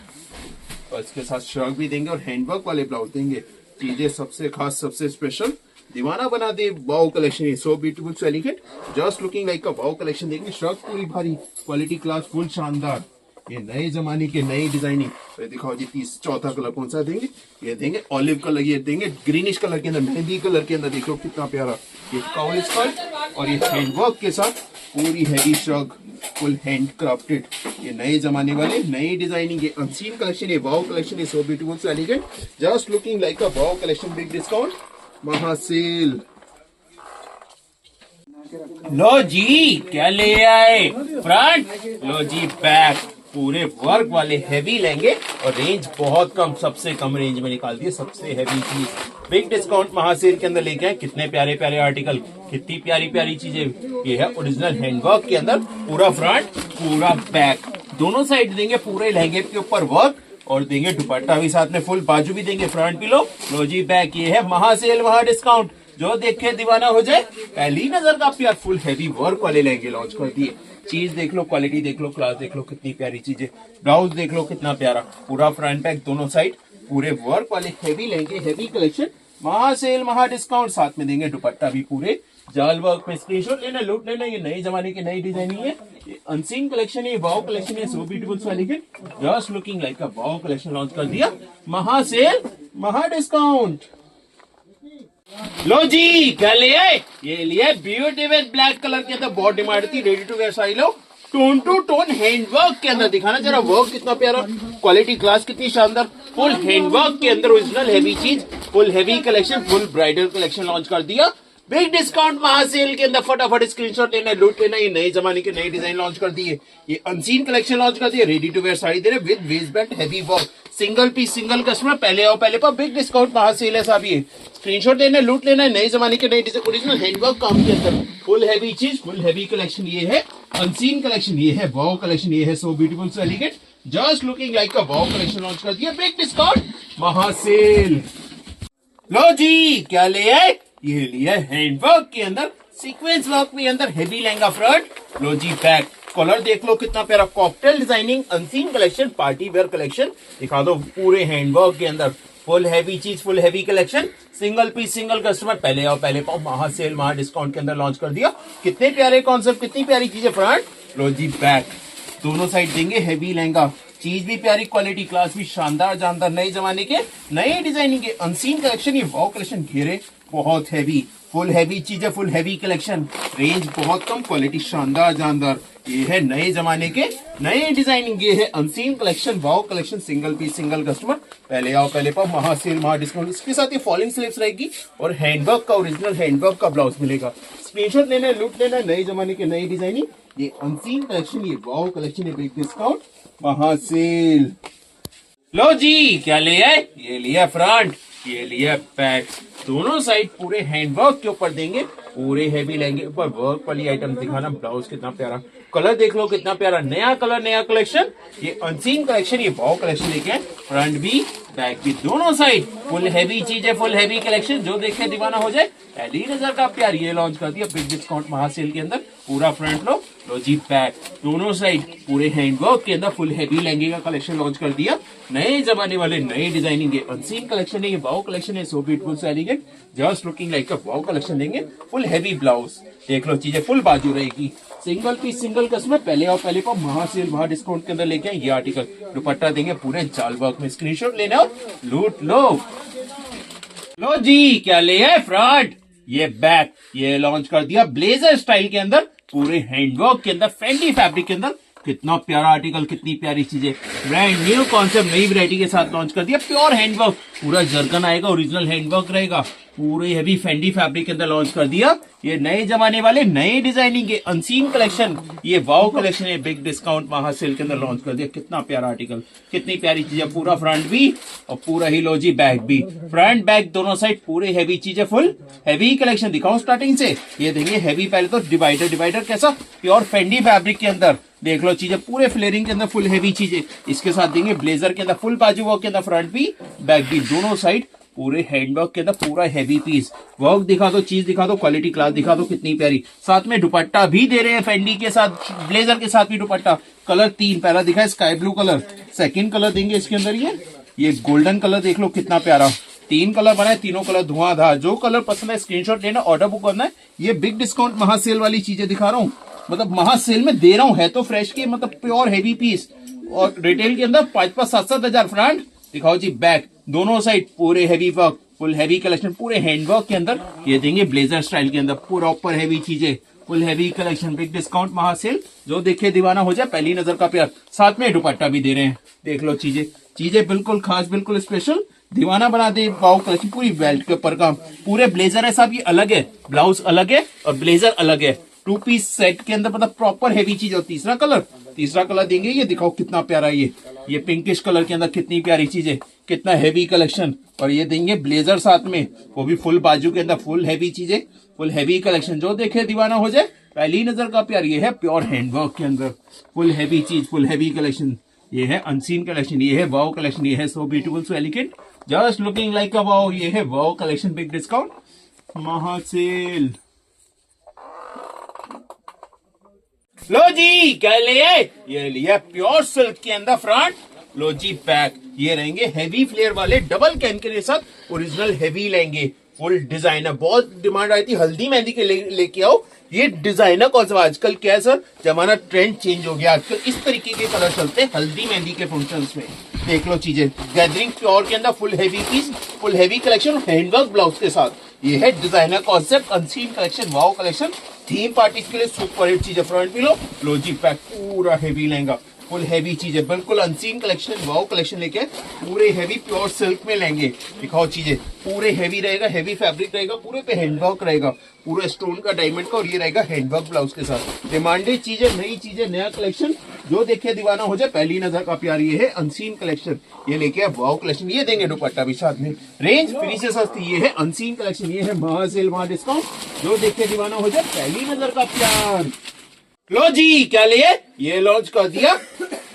और इसके साथ शर्ट भी देंगे और हैंडवर्क वाले ब्लाउज देंगे। चीजें सबसे खास, सबसे स्पेशल, दीवाना बना दे वाओ कलेक्शन। ये so beautiful, so elegant, just looking like का वाओ कलेक्शन देंगे। शर्ट पूरी भारी, क्वालिटी क्लास, फुल शानदार, ये नए जमाने के नई डिजाइनिंग। तो दिखाओ जी चौथा कलर कौन सा देंगे, ये देंगे ऑलिव कलर, ये देंगे ग्रीनिश कलर के अंदर, मेहंदी कलर के अंदर, देखो कितना प्यारा। ये कॉल स्कर्ट और ये हैंडवर्क के साथ पूरी heavy shrug, full handcrafted, ये नए जमाने वाले नई डिजाइनिंग। ये अनसीन कलेक्शन, ये वाओ कलेक्शन, ये so beautiful, so elegant, just looking like a wow collection, big discount महासेल। लो जी क्या ले आए, फ्रंट, लो जी बैक, पूरे वर्क वाले हैवी लेंगे और रेंज बहुत कम, सबसे कम रेंज में निकाल दिए, सबसे हैवी चीज बिग डिस्काउंट महासेल के अंदर लेके आए। कितने प्यारे प्यारे आर्टिकल, कितनी प्यारी प्यारी चीजें। ये है ओरिजिनल हैंडवर्क के अंदर, पूरा फ्रंट, पूरा बैक, दोनों साइड देंगे पूरे लहंगे के ऊपर वर्क, और देंगे दुपट्टा भी साथ में, फुल बाजू भी देंगे, फ्रंट भी लो जी बैक। ये है महासेल, महा डिस्काउंट, जो देखे दीवाना हो जाए पहली नजर का प्यार। फुल हैवी वर्क वाले लहंगे लॉन्च कर दिए। चीज देख लो, क्वालिटी देख लो, क्लास देख लो, कितनी प्यारी चीजें। ब्लाउज देख लो कितना प्यारा, पूरा फ्रंट बैक दोनों साइड, पूरे वर्क वाले हैवी लहंगे, हैवी कलेक्शन, महासेल, महा डिस्काउंट। साथ में देंगे दुपट्टा भी पूरे जाल वर्क में। स्क्रीनशॉट लेना, लूट लेना, ये नए जमाने की नई डिजाइनिंग है, ये अनसीन कलेक्शन है, वाओ कलेक्शन है, so beautiful, so elegant, just looking like a wow collection launch कर दिया महासेल, महा डिस्काउंट। लो जी क्या ले आए, ये लिए ब्यूटीफुल ब्लैक कलर के अंदर, बहुत डिमांड थी, रेडी टू वेयर साड़ी लो, टोन टू टोन हैंडवर्क के अंदर। दिखाना जरा वर्क कितना प्यारा, क्वालिटी क्लास कितनी शानदार, फुल हैंडवर्क के अंदर ओरिजिनल हैवी चीज, full heavy collection, full bridal collection launch कर दिया बिग डिस्काउंट महासेल के अंदर। फटाफट स्क्रीनशॉट लेना, लूट लेना, ये नए जमाने के नए डिजाइन लॉन्च कर दिए, ये अनसीन कलेक्शन लॉन्च कर दिए, रेडी टू वेयर साड़ी दे रहे with waist belt, heavy work, single piece, single customer, पहले आओ पहले पर, बिग डिस्काउंट महासेल है साहब। ये स्क्रीनशॉट लेना, लूट लेना, नए जमाने के नए डिजाइन, ओरिजिनल हैंडवर्क काम के अंदर, फुल हैवी चीज, फुल हैवी कलेक्शन। ये है अनसीन कलेक्शन, ये है वाओ कलेक्शन, ये है so beautiful, so elegant, just looking like a wow collection launch कर दिया बिग डिस्काउंट महासेल। लो जी क्या ले आए, ये लिया हैंडवर्क के अंदर, सीक्वेंस वर्क के अंदर, हैवी लहंगा फ्रंट, लो जी बैक। कलर देख लो कितना प्यारा, cocktail designing, unseen collection, party wear collection. दिखा दो पूरे हैंडवर्क के अंदर, फुल हैवी चीज, full heavy collection, single piece single customer, पहले आओ पहले पाओ, महा सेल महा डिस्काउंट के अंदर लॉन्च कर दिया। कितने प्यारे कॉन्सेप्ट, कितनी प्यारी चीजें फ्रंट। लो जी बैक, दोनों साइड देंगे हैवी लहंगा, चीज भी प्यारी, क्वालिटी क्लास भी शानदार जानदार, नए जमाने के नए डिजाइनिंग के अनसीन कलेक्शन। ये वाओ कलेक्शन घेरे बहुत हैवी, फुल हैवी चीजें, फुल हैवी कलेक्शन, रेंज बहुत कम, क्वालिटी शानदार जानदार। ये है नए जमाने के नए डिजाइनिंग, ये है unseen collection, wow collection, single piece single customer, पहले आओ पहले पाओ, महा सेल महा डिस्काउंट। इसके साथ ये फॉलिंग स्लीव्स रहेगी और हैंडवर्क का, ओरिजिनल हैंडवर्क का ब्लाउज मिलेगा। स्क्रीनशॉट लेना है, लूट लेना है, नए जमाने के नई डिजाइनिंग, ये अनसीन कलेक्शन, ये वाओ कलेक्शन, ये बिग डिस्काउंट महा सेल। लो जी क्या ले आए, ये लिया फ्रंट, ये लिया बैक, दोनों साइड पूरे हैंडवर्क के ऊपर देंगे, पूरे हैवी लहंगे ऊपर वर्क वाली आइटम दिखाना। ब्लाउज कितना प्यारा, कलर देख लो कितना प्यारा, नया कलर नया कलेक्शन, ये अनसीन कलेक्शन, ये वाओ कलेक्शन लेके आए। फ्रंट भी बैक भी दोनों साइड फुल हैवी चीज है, फुल हैवी कलेक्शन, जो देखे दीवाना हो जाए। पहली नजर का प्यार, ये लॉन्च कर दिया बिग डिस्काउंट महासेल के अंदर। पूरा फ्रंट लो जी बैक, दोनों साइड पूरे हैंडवर्क के अंदर फुल हैवी लहंगे का कलेक्शन लॉन्च कर दिया। नए जमाने वाले नए डिजाइनिंग के अनसीन कलेक्शन है, ये वाओ कलेक्शन है, so beautiful so elegant, just looking like a wow collection देंगे। फुल हैवी ब्लाउज देख लो, चीजें फुल बाजू रहेगी, सिंगल पीस सिंगल कस्टमर, पहले आओ पहले पाओ, महासेल महा डिस्काउंट के अंदर लेके आए। ये आर्टिकल दुपट्टा देंगे पूरे जाल वर्क में, स्क्रीनशॉट लेना हो लूट लो। लो जी क्या ले आए फ्रंट, ये बैक, ये लॉन्च कर दिया ब्लेजर स्टाइल के अंदर, पूरे हैंडवर्क के अंदर, फेंडी फैब्रिक के अंदर। कितना प्यारा आर्टिकल, कितनी प्यारी चीजें, ब्रांड न्यू कॉन्सेप्ट नई वैरायटी के साथ लॉन्च कर दिया। प्योर हैंडवर्क, पूरा जर्कन आएगा, ओरिजिनल हैंडवर्क रहेगा, पूरे हैवी फेंडी फैब्रिक के अंदर लॉन्च कर दिया। ये नए जमाने वाले नए डिजाइनिंग के अनसीन कलेक्शन, ये वाओ कलेक्शन है, बिग डिस्काउंट महासेल के अंदर लॉन्च कर दिया। कितना प्यारा आर्टिकल, कितनी प्यारी चीजें, पूरा फ्रंट भी और पूरा ही लो जी बैक भी, फ्रंट बैक दोनों साइड पूरे हैवी चीजें, फुल हैवी कलेक्शन। दिखाओ स्टार्टिंग से, ये देंगे हैवी, पहले तो डिवाइडर, डिवाइडर कैसा प्योर फेंडी फैब्रिक के अंदर, देख लो चीजें पूरे फ्लेयरिंग के अंदर, फुल हैवी चीजें। इसके साथ देंगे ब्लेजर के अंदर फुल बाजू वर्क के अंदर, फ्रंट भी बैक भी दोनों साइड पूरे हैंडवर्क के अंदर, पूरा हैवी पीस वर्क दिखा दो, चीज दिखा दो, क्वालिटी क्लास दिखा दो, कितनी प्यारी। साथ में दुपट्टा भी दे रहे हैं फेंडी के साथ, ब्लेजर के साथ भी दुपट्टा। कलर तीन, पहला दिखा है sky blue colour, second colour देंगे इसके अंदर ये गोल्डन कलर, देख लो कितना प्यारा। तीन कलर बनाए, तीनों कलर धुआंधार। जो कलर पसंद है स्क्रीनशॉट लेना, ऑर्डर बुक करना है। ये बिग डिस्काउंट महासेल वाली चीजें दिखा रहा हूँ, मतलब महासेल में दे रहा हूँ, है तो फ्रेश के, मतलब प्योर हैवी पीस, और रिटेल के अंदर 5-5, 7-7 हजार। फ्रंट दिखाओ जी बैक, दोनों साइड पूरे heavy work, full heavy collection, पूरे हैंडवर्क के अंदर। ये देंगे ब्लेजर स्टाइल के अंदर, पूरा ऊपर हैवी चीजें, full heavy collection, big discount महासेल, जो देखे दीवाना हो जाए, पहली नजर का प्यार। साथ में दुपट्टा भी दे रहे हैं, देख लो चीजें, चीजें बिल्कुल खास, बिल्कुल स्पेशल, दीवाना बना दे। वाओ कलेक्शन, पूरी बेल्ट के ऊपर काम, पूरे ब्लेजर है साहब, ये अलग है, ब्लाउज अलग है और ब्लेजर अलग है। 2 पीस सेट के अंदर मतलब प्रॉपर हैवी चीज। और तीसरा कलर देंगे, ये दिखाओ कितना प्यारा, ये पिंकिश कलर के अंदर कितनी प्यारी चीजें, कितना हैवी कलेक्शन। और ये देंगे ब्लेजर साथ में, वो भी फुल बाजू के अंदर, फुल हैवी चीजें, फुल हैवी कलेक्शन, जो देखे दीवाना हो जाए, पहली नजर का प्यार। ये है प्योर हैंडवर्क के अंदर, फुल हैवी चीज, फुल हैवी कलेक्शन। ये है अनसीन कलेक्शन, ये है वाओ कलेक्शन, ये है so beautiful so elegant, just looking like a wow. ये है वाओ कलेक्शन, बिग डिस्काउंट महासेल। लो जी क्या ले आए, ये लिया प्योर सिल्क के अंदर फ्रंट, लो जी बैक। ये रहेंगे हैवी फ्लेयर वाले डबल कैन के साथ, ओरिजिनल हैवी लेंगे, फुल डिजाइनर। बहुत डिमांड आई थी हल्दी मेहंदी के लेके आओ, ये डिजाइनर कौन सा। आजकल क्या है सर, जमाना ट्रेंड चेंज हो गया, आजकल इस तरीके के कलर चलते हैं हल्दी मेहंदी के फंक्शंस में। देख लो चीजें, गैदरिंग प्योर के अंदर, full heavy piece, full heavy collection, handwork blouse के साथ। ये है designer concept, unseen collection, wow collection, theme parties के लिए सुपर हिट चीजें। फ्रंट भी लो जी पैक, पूरा हैवी लहंगा, फुल हैवी चीजें, बिल्कुल अनसीन कलेक्शन, वाओ कलेक्शन लेके पूरे हैवी प्योर सिल्क में लेंगे। दिखाओ चीजें, पूरे हैवी रहेगा, हैवी फैब्रिक रहेगा, पूरे पे हैंडवर्क रहेगा, पूरे स्टोन का, डायमंड का, और ये रहेगा हैंडवर्क ब्लाउज के साथ। डिमांडेड चीजें, नई चीजें, नया कलेक्शन, जो देखे दीवाना हो जाए, पहली नजर का प्यार। ये है अनसीन कलेक्शन, ये लेके वाओ कलेक्शन। ये देंगे दुपट्टा भी साथ में, रेंज फ्री से सस्ती। ये है अनसीन कलेक्शन, ये है महासेल महा डिस्काउंट, जो देखे दीवाना हो जाए, पहली नजर का प्यार। लो जी क्या लिए, ये लॉन्च कर दिया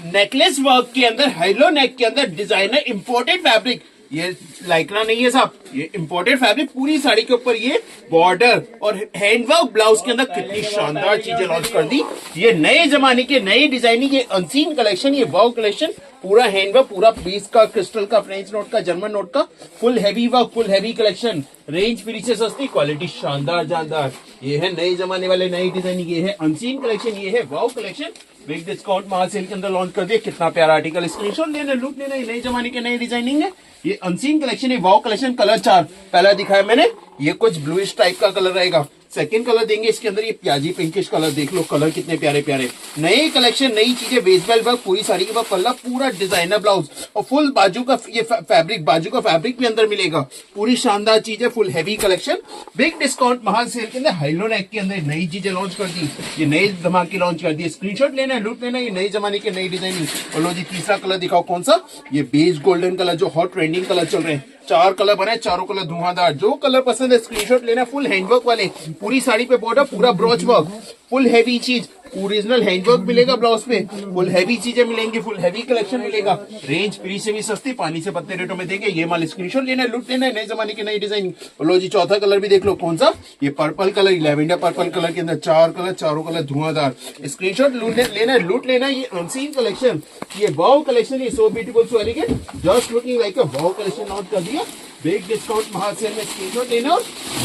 नेकलेस वर्क के अंदर, हाइलो नेक के अंदर, डिजाइनर इंपोर्टेड फैब्रिक। ये लाइक्रा नहीं है साहब, ये इंपोर्टेड फैब्रिक, पूरी साड़ी के ऊपर ये बॉर्डर और हैंडवर्क ब्लाउज के अंदर। कितनी शानदार चीजें लॉन्च कर दी। ये नए जमाने के नए डिजाइनिंग, ये अनसीन कलेक्शन, ये वाओ कलेक्शन, पूरा हैंड वर्क, पूरा पीस का, क्रिस्टल का, फ्रेंच नोट का, जर्मन नोट का, full heavy work, full heavy collection, range free से सस्ती, क्वालिटी शानदार जानदार। ये है नए जमाने वाले नई डिजाइनिंग, ये है अनसीन कलेक्शन, ये है वाव कलेक्शन, बिग डिस्काउंट महासेल के अंदर लॉन्च कर दिया। कितना प्यारा आर्टिकल, स्क्रीनशॉट लेना, लूट लेना। नए जमाने के नई डिजाइनिंग है, ये अनसीन कलेक्शन है, वाव कलेक्शन। कलर 4 पहला दिखाया मैंने, ये कुछ ब्लूइश टाइप का कलर रहेगा। सेकंड कलर देंगे इसके अंदर, ये प्याजी पिंकिश कलर, देख लो कलर कितने प्यारे प्यारे। नई कलेक्शन, नई चीजें, बेसबेल वर्क, पूरी साड़ी के बाद पल्ला, पूरा डिजाइनर ब्लाउज और फुल बाजू का ये फैब्रिक, बाजू का फैब्रिक भी अंदर मिलेगा। पूरी शानदार चीज है, full heavy collection, big discount महासेल के अंदर हाइलो नेक के अंदर नई चीजें लॉन्च कर दी। ये नई धमाके लॉन्च कर दी, स्क्रीनशॉट लेना है, लूट लेना। ये नई जमाने की नई डिजाइनिंग। और लो जी तीसरा कलर दिखाओ, कौन सा? ये बेज गोल्डन कलर, जो हॉट ट्रेंडिंग कलर चल रहे हैं। 4 कलर बने, चारों कलर धुआंधार। जो कलर पसंद है स्क्रीनशॉट लेना। फुल हैंडवर्क वाले, पूरी साड़ी पे बॉर्डर, पूरा ब्रॉच वर्क, फुल हैवी चीज, ओरिजिनल हैंडवर्क मिलेगा ब्लाउज पे, फुल हैवी चीजें मिलेंगी, फुल हैवी कलेक्शन मिलेगा। रेंज फ्री से भी सस्ती, पानी से पत्ते रेटों में देंगे। ये माल स्क्रीनशॉट लेना है, लूट लेना है। नए जमाने की नई डिजाइन। लो जी चौथा कलर भी देख लो, कौन सा? ये purple colour, lavender purple colour के अंदर 4 कलर, चारों कलर धुआंधार। स्क्रीनशॉट लेना है, लूट लेना। ये अनसीन कलेक्शन, ये वाव कलेक्शन, ये so beautiful, so elegant, just looking like a wow collection launch कर दिया बिग डिस्काउंट महासेल में। स्क्रीनशॉट लेना,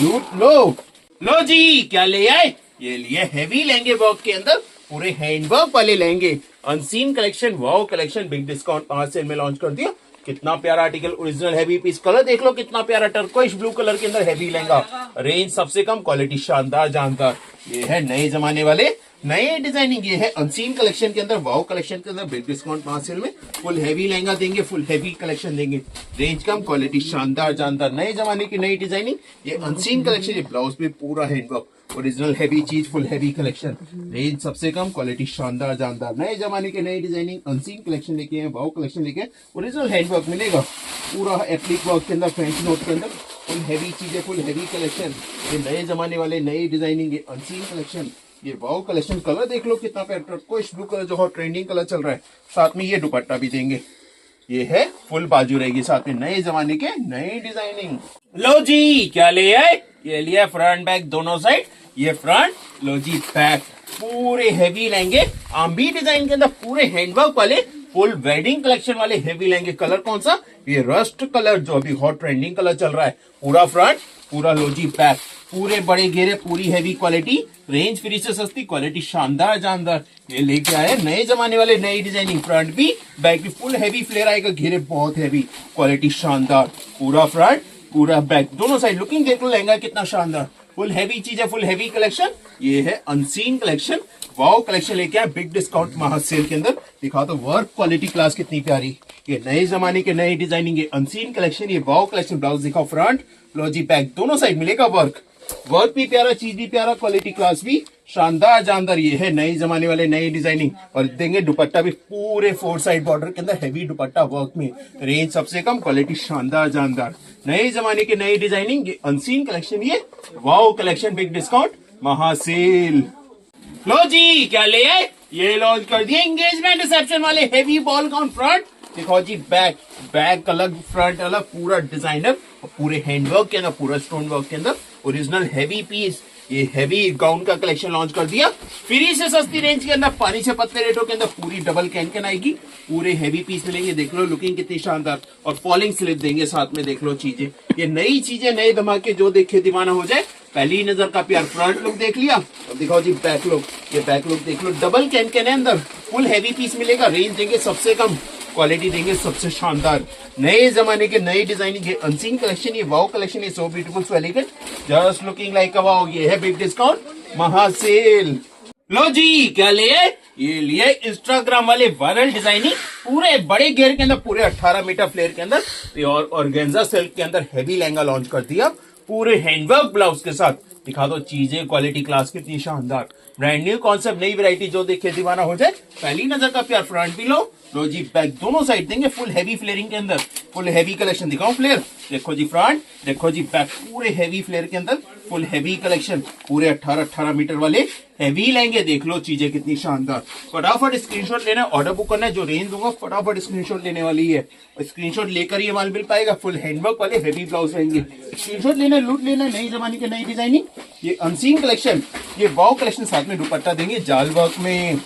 लूट लो। लो जी क्या ले आए? ये लिए हैवी लहंगे वर्क के अंदर, पूरे हैंडवर्क वाले लहंगे, unseen collection, wow collection, big discount महासेल में लॉन्च कर दिया। कितना प्यारा article, original heavy piece. Colour देख लो कितना प्यारा, टर्कोइश ब्लू कलर के अंदर हैवी लहंगा। रेंज सबसे कम, क्वालिटी शानदार जानदार। ये है नए जमाने वाले नए डिजाइनिंग। ये है अनसीन कलेक्शन के अंदर, वाव कलेक्शन के अंदर, बिग डिस्काउंट महासेल में फुल हैवी लहंगा देंगे, फुल हैवी कलेक्शन देंगे। रेंज कम, क्वालिटी शानदार जानदार। नए जमाने की नई डिजाइनिंग, ये अनसीन कलेक्शन। ये ब्लाउज पे पूरा हैंडवर्क, ओरिजिनल हैवी चीज, फुल हैवी कलेक्शन। रेंज सबसे कम, क्वालिटी शानदार जानदार। नए जमाने के नई डिजाइनिंग, अनसीन कलेक्शन लेके हैं, वाव कलेक्शन लेके, ओरिजिनल हैंडवर्क मिलेगा पूरा एप्लिक वर्क के अंदर, फ्रेंच नोट के अंदर, फुल हैवी चीजें, फुल हैवी कलेक्शन। ये नए जमाने वाले नई डिजाइनिंग, ये अनसीन कलेक्शन, ये वाव कलेक्शन। कलर देख लो कितना प्यारा, कोई ब्लू कलर जो ट्रेंडिंग कलर चल रहा है। साथ में ये दुपट्टा भी देंगे, ये है फुल बाजू रहेगी साथ में। नए जमाने के नई डिजाइनिंग। लो जी क्या ले आए? ये लिया फ्रंट बैक दोनों साइड, ये फ्रंट, लो जी बैक, पूरे हैवी लहंगे, आम्बी डिजाइन के अंदर, पूरे हैंडवर्क वाले, फुल वेडिंग कलेक्शन वाले हैवी लहंगे। कलर कौन सा? ये रस्ट कलर, जो अभी हॉट ट्रेंडिंग कलर चल रहा है। पूरा फ्रंट, पूरा लो जी बैक, पूरे बड़े घेरे, पूरी हैवी क्वालिटी, रेंज फ्री से सस्ती, क्वालिटी शानदार जानदार। ये लेके आए नए जमाने वाले नई डिजाइनिंग। फ्रंट भी बैक भी फुल हैवी फ्लेयर आएगा, घेरे बहुत हैवी, क्वालिटी शानदार। पूरा फ्रंट, पूरा बैक, दोनों साइड लुकिंग देख लो, लहंगा कितना शानदार, फुल हैवी चीज है, फुल हैवी कलेक्शन। ये है अनसीन कलेक्शन, वाव कलेक्शन लेके आए बिग डिस्काउंट महासेल के अंदर। दिखा तो वर्क क्वालिटी क्लास कितनी प्यारी। ये नए जमाने के नई डिजाइनिंग, ये अनसीन कलेक्शन, ये वाव कलेक्शन। ब्लाउज दिखाओ, फ्रंट, लो जी बैक, दोनों साइड मिलेगा वर्क, वर्क भी प्यारा, चीज भी प्यारा, क्वालिटी क्लास भी शानदार जानदार। ये है नए जमाने वाले नई डिजाइनिंग। और देंगे दुपट्टा भी पूरे 4 साइड बॉर्डर के अंदर, हैवी दुपट्टा वर्क में। रेंज सबसे कम, क्वालिटी शानदार जानदार। नए जमाने की नई डिजाइनिंग, ये अनसीन कलेक्शन, ये वाव कलेक्शन, बिग डिस्काउंट महासेल। लो जी क्या ले आए? ये लॉन्च कर दिए एंगेजमेंट रिसेप्शन वाले हैवी बॉल गाउन। फ्रंट देखो जी, बैक, बैक अलग, फ्रंट अलग, पूरा डिजाइनर, पूरे हैंडवर्क के अंदर, पूरा स्टोन वर्क के अंदर, ओरिजिनल हैवी पीस। ये हैवी गाउन का कलेक्शन लॉन्च कर दिया फ्री से सस्ती रेंज के अंदर, पानी से पत्ते रेटों के अंदर। पूरी डबल कैन आएगी, पूरे हैवी पीस मिलेंगे। देख लो लुकिंग कितनी शानदार, और फॉलिंग स्लिप देंगे साथ में। देख लो चीजें, ये नई चीजें, नए धमाके, जो देखे दीवाना हो जाए। पहली नजर का प्यार, फ्रंट लुक देख लिया, अब दिखाओ जी बैक लुक। ये बैक लुक देख लो, डबल कैन है अंदर, फुल हैवी पीस मिलेगा। रेंज देंगे सबसे कम, क्वालिटी देंगे सबसे शानदार। नए जमाने के नई डिजाइनिंग, ये अनसीन कलेक्शन, ये वाव कलेक्शन, ये so beautiful, so elegant, just looking like a wow. ये है बिग डिस्काउंट महासेल। लो जी क्या लिए? ये लिए इंस्टाग्राम वाले वायरल डिजाइनिंग, पूरे बड़े घेर के अंदर, पूरे 18 मीटर फ्लेयर के अंदर, प्योर ऑर्गेन्जा सिल्क के अंदर हैवी लहंगा लॉन्च कर दिया, पूरे हैंडवर्क ब्लाउज के साथ। दिखा दो चीजें, क्वालिटी क्लास कितनी शानदार। ब्रांड न्यू कॉन्सेप्ट, नई वैरायटी, जो देखे दीवाना हो जाए। पहली नजर का प्यार, फ्रंट भी लो जी बैक, दोनों साइड देंगे फुल हैवी फ्लेयरिंग के अंदर, फुल हैवी कलेक्शन। दिखाओ फ्लेयर, देखो जी फ्रंट, देखो जी बैक, पूरे हैवी फ्लेयर के अंदर, फुल हैवी कलेक्शन, पूरे 18 मीटर वाले हैवी लहंगे। देख लो चीजें कितनी शानदार। फटाफट स्क्रीनशॉट लेना, ऑर्डर बुक करना है, जो रेंज दूंगा फटाफट स्क्रीनशॉट लेने वाली है। स्क्रीनशॉट लेकर ये माल मिल पाएगा, फुल हैंडवर्क वाले हैवी ब्लाउज रहेंगे। स्क्रीनशॉट लेना, लूट लेना। नई जमाने की नई डिजाइनिंग, ये अनसीन कलेक्शन, ये वाव कलेक्शन, साथ में दुपट्टा देंगे जाल वर्क में।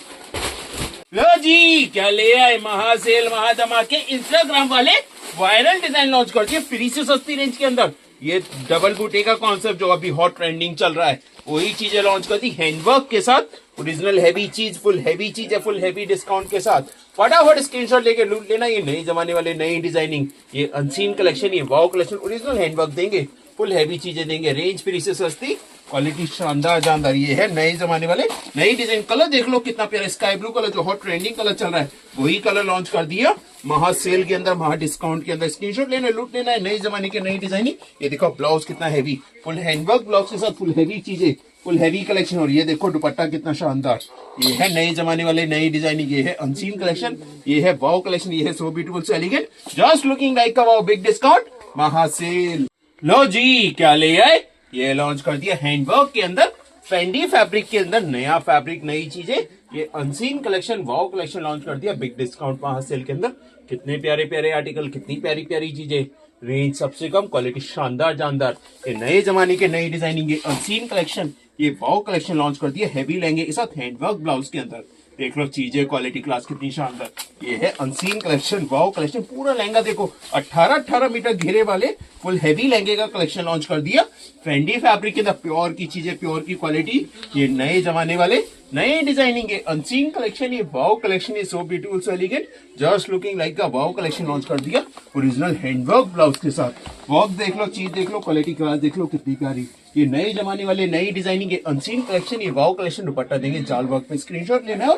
लो जी, क्या ले आए महासेल महाधमाके, इंस्टाग्राम वाले वायरल डिजाइन लॉन्च कर दिए फ्री से सस्ती रेंज के अंदर। ये डबल बूटे का कॉन्सेप्ट जो अभी हॉट ट्रेंडिंग चल रहा है, वही चीजें लॉन्च कर दी हैंडवर्क के साथ। ओरिजिनल हैवी चीज, फुल हैवी चीज है, फुल हैवी डिस्काउंट के साथ। फटाफट स्क्रीनशॉट लेके लूट लेना। ये नए जमाने वाले नई डिजाइनिंग, ये अनसीन कलेक्शन, ये वाओ कलेक्शन, ओरिजिनल हैंडवर्क देंगे, फुल हैवी चीजें देंगे, रेंज फ्री से सस्ती, क्वालिटी शानदार जानदार। ये है नए जमाने वाले नई डिजाइन। कलर देख लो कितना प्यारा, स्काई ब्लू कलर जो हॉट ट्रेंडिंग कलर चल रहा है, वही कलर लॉन्च कर दिया महा सेल के अंदर, महा डिस्काउंट के अंदर। स्क्रीनशॉट लेना, लूट लेना है। नए जमाने की नई डिजाइनिंग। ये देखो ब्लाउज कितना हैवी, फुल हैंडवर्क ब्लाउज के साथ, फुल हैवी चीजें, फुल हैवी कलेक्शन। और ये देखो दुपट्टा कितना शानदार। ये है नए जमाने वाले नई डिजाइनिंग। ये है अनसीन कलेक्शन, ये है वाओ कलेक्शन, ये है so beautiful so elegant, just looking like a wow. Big discount महा सेल। लो जी, क्या ले आए, ये लॉन्च कर दिया हैंडवर्क के अंदर, फेंडी फैब्रिक के अंदर, नया फैब्रिक, नई चीजें। ये unseen collection, wow collection launch कर दिया बिग डिस्काउंट महा सेल के अंदर। कितने प्यारे प्यारे आर्टिकल, कितनी प्यारी प्यारी चीजें, रेंज सबसे कम, क्वालिटी शानदार जानदार। ये नए जमाने के नई डिजाइनिंग, ये अनसीन कलेक्शन, ये वाओ कलेक्शन लॉन्च कर दिया हैवी लहंगे के साथ हैंडवर्क ब्लाउज के अंदर। देख लो चीजें, क्वालिटी क्लास कितनी शानदार। ये है अनसीन कलेक्शन, वाओ कलेक्शन। पूरा लहंगा देखो 18-18 मीटर घेरे वाले फुल हैवी लहंगे का कलेक्शन लॉन्च कर दिया फेंडी फैब्रिक के अंदर। प्योर की चीजें, प्योर की क्वालिटी, ये नए जमाने वाले नए डिजाइनिंग, ये अनसीन कलेक्शन, ये वाओ कलेक्शन, ये so beautiful so elegant, just looking like का वाओ कलेक्शन लॉन्च कर दिया ओरिजिनल हैंडवर्क ब्लाउज के साथ। वर्क देख लो, चीज देख लो, क्वालिटी क्लास देख लो कितनी प्यारी। ये नए जमाने वाले नई डिजाइनिंग, ये अनसीन कलेक्शन, ये वाओ कलेक्शन। दुपट्टा देंगे जाल वर्क पे, स्क्रीनशॉट लेना है,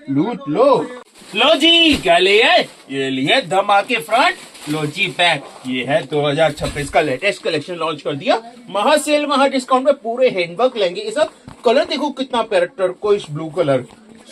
लूट लो। लो जी, क्या ले आए, ये लिए धमाके फ्रंट, लो जी बैक। ये है 2026 का लेटेस्ट कलेक्शन लॉन्च कर दिया महा सेल महा डिस्काउंट में, पूरे हैंडवर्क लेंगे ये सब। कलर देखो कितना प्यारा, टर्कोइश ब्लू कलर,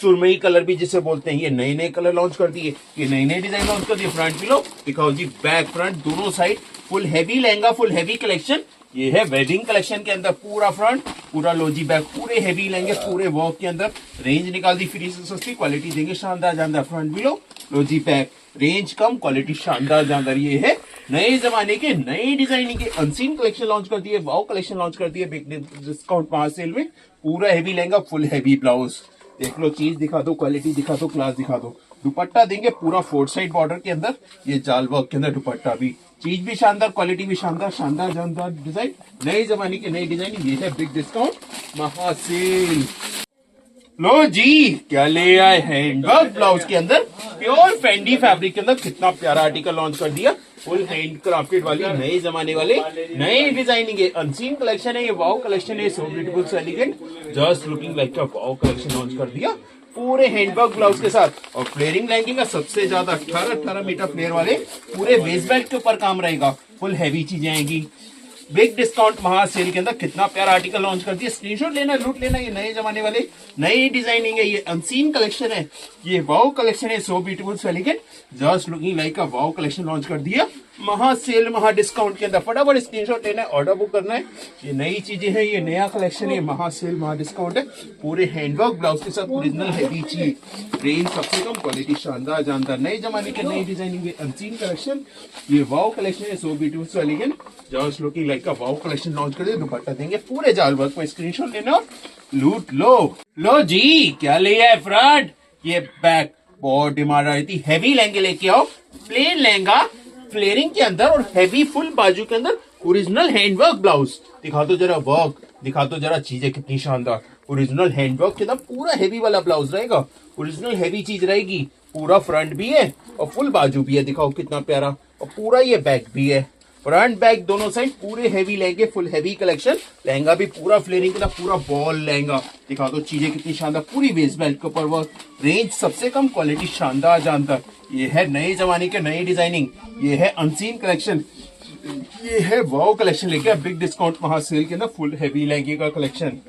सुरमई कलर भी जिसे बोलते हैं। ये नए नए कलर लॉन्च कर दिए, ये नई नई डिजाइन लॉन्च कर दिए। फ्रंट भी लो, दिखाओ जी, बैक फ्रंट दोनों side full heavy lehenga, full heavy collection. ये है वेडिंग कलेक्शन के अंदर, पूरा फ्रंट, पूरा लोजी बैक, पूरे हैवी लहंगे, पूरे वर्क के अंदर। रेंज निकाल दी फ्री से सस्ती, क्वालिटी देंगे शानदार जानदार। फ्रंट भी लो, लोजी बैक, रेंज कम, क्वालिटी शानदार जानदार। ये है नए जमाने के नई डिजाइनिंग के अनसीन कलेक्शन लॉन्च कर दिए, वाओ कलेक्शन लॉन्च कर दिए बिग डिस्काउंट महा सेल में। पूरा heavy lehenga, full heavy blouse. देख लो, चीज दिखा दो, क्वालिटी दिखा दो, क्लास दिखा दो। दुपट्टा देंगे पूरा 4 साइड बॉर्डर के अंदर, ये जाल वर्क के अंदर दुपट्टा भी, चीज भी शानदार, क्वालिटी भी शानदार, शानदार जानदार डिजाइन, नए जमाने की नई डिजाइन। ये है बिग डिस्काउंट महा सेल। लो जी, क्या ले आए, हैंडवर्क ब्लाउज के अंदर, प्योर फेंडी फैब्रिक के अंदर। कितना प्यारा आर्टिकल लॉन्च कर दिया, फुल हैंड क्राफ्टेड वाली नए जमाने वाले नए डिजाइनिंग, है अनसीन कलेक्शन है, ये वाओ कलेक्शन है, so beautiful so elegant, just looking like a wow collection launch कर दिया पूरे हैंडवर्क ब्लाउज के साथ। और फ्लेयरिंग लहंगे का सबसे ज्यादा 18-18 मीटर फ्लेयर वाले पूरे वेस्ट बेल्ट के ऊपर काम रहेगा, फुल हैवी चीजें आएंगी बिग डिस्काउंट महा सेल के अंदर। कितना प्यारा आर्टिकल लॉन्च कर दिया, स्क्रीनशॉट लेना, लूट लेना। ये नए जमाने वाले नई डिजाइनिंग है, ये अनसीन कलेक्शन है, ये वाओ कलेक्शन है, so beautiful so elegant, just looking like a wow collection launch कर दिया महा सेल महा डिस्काउंट के अंदर। फटाफट स्क्रीनशॉट लेना है, ऑर्डर बुक करना है। ये नई चीजें हैं, ये नया कलेक्शन है, महा सेल महा डिस्काउंट है, पूरे हैंडवर्क ब्लाउज के साथ, ओरिजिनल हैवी चीज, रेंज सबसे कम, क्वालिटी शानदार जानदार, नए जमाने के नई डिजाइनिंग, अनसीन कलेक्शन, ये वाओ कलेक्शन है, so beautiful so elegant, just looking like a wow collection launch कर दिया। दुपट्टा देंगे पूरे जाल वर्क में, स्क्रीनशॉट लेना, लूट लो। लो जी, क्या ले आए फ्रंट, ये बैक, बहुत डिमांड आ रही थी, हैवी लहंगे लेके आओ, प्लेन लहंगा फ्लेयरिंग के अंदर और हैवी फुल बाजू के अंदर, ओरिजिनल हैंडवर्क ब्लाउज। दिखा दो जरा वर्क, दिखा दो जरा चीजें कितनी शानदार, ओरिजिनल हैंडवर्क के अंदर पूरा हैवी वाला ब्लाउज रहेगा, ओरिजिनल हैवी चीज रहेगी। पूरा फ्रंट भी है और फुल बाजू भी है, दिखाओ कितना प्यारा, और पूरा ये बैक भी है, फ्रंट बैक दोनों साइड पूरे हैवी लहंगे, फुल हैवी कलेक्शन। लहंगा भी पूरा फ्लेयरिंग के अंदर, पूरा बॉल लहंगा। दिखा दो चीजें कितनी शानदार, पूरी वेस्ट बेल्ट के ऊपर वर्क, रेंज सबसे कम, क्वालिटी शानदार जानदार। ये है नए जमाने के नई डिजाइनिंग, ये है अनसीन कलेक्शन, ये है वाओ कलेक्शन लेके बिग डिस्काउंट महा सेल के अंदर, फुल हैवी लहंगे का कलेक्शन।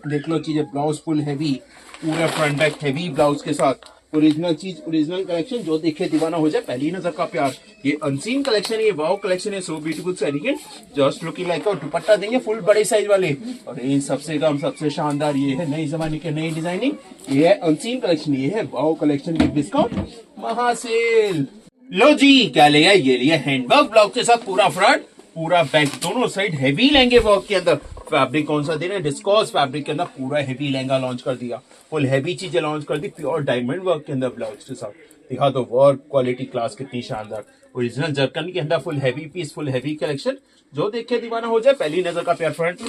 देख लो चीजें, ब्लाउज फुल हैवी, पूरा फ्रंट बैक हैवी ब्लाउज के साथ, ओरिजिनल चीज, ओरिजिनल कलेक्शन, जो देखे दीवाना हो जाए, पहली नजर का प्यार। ये अनसीन कलेक्शन है, ये वाओ कलेक्शन है, so beautiful so elegant, just looking like. और दुपट्टा देंगे फुल बड़े साइज वाले, और ये सबसे कम, सबसे शानदार। ये है नई जमाने के नई डिजाइनिंग, ये है अनसीन कलेक्शन, ये है वाओ कलेक्शन विद डिस्काउंट महा सेल। लो जी, क्या लिया, ये लिया हैंडवर्क ब्लाउज के साथ, पूरा फ्रंट पूरा बैक दोनों साइड हैवी लहंगे वर्क के अंदर, फैब्रिक कौन सा दे रहे हैं, डिस्कॉस फैब्रिक के अंदर पूरा हेवी लहंगा लॉन्च कर दिया, फुल हेवी चीजें लॉन्च कर दी, प्योर डायमंड वर्क के अंदर ब्लाउज के साथ। दिखा दो वर्क क्वालिटी क्लास कितनी शानदार, ओरिजिनल जरकन के अंदर full heavy piece, full heavy collection, जो देख के दीवाना हो जाए। पहली नजर का प्यार फ्रंट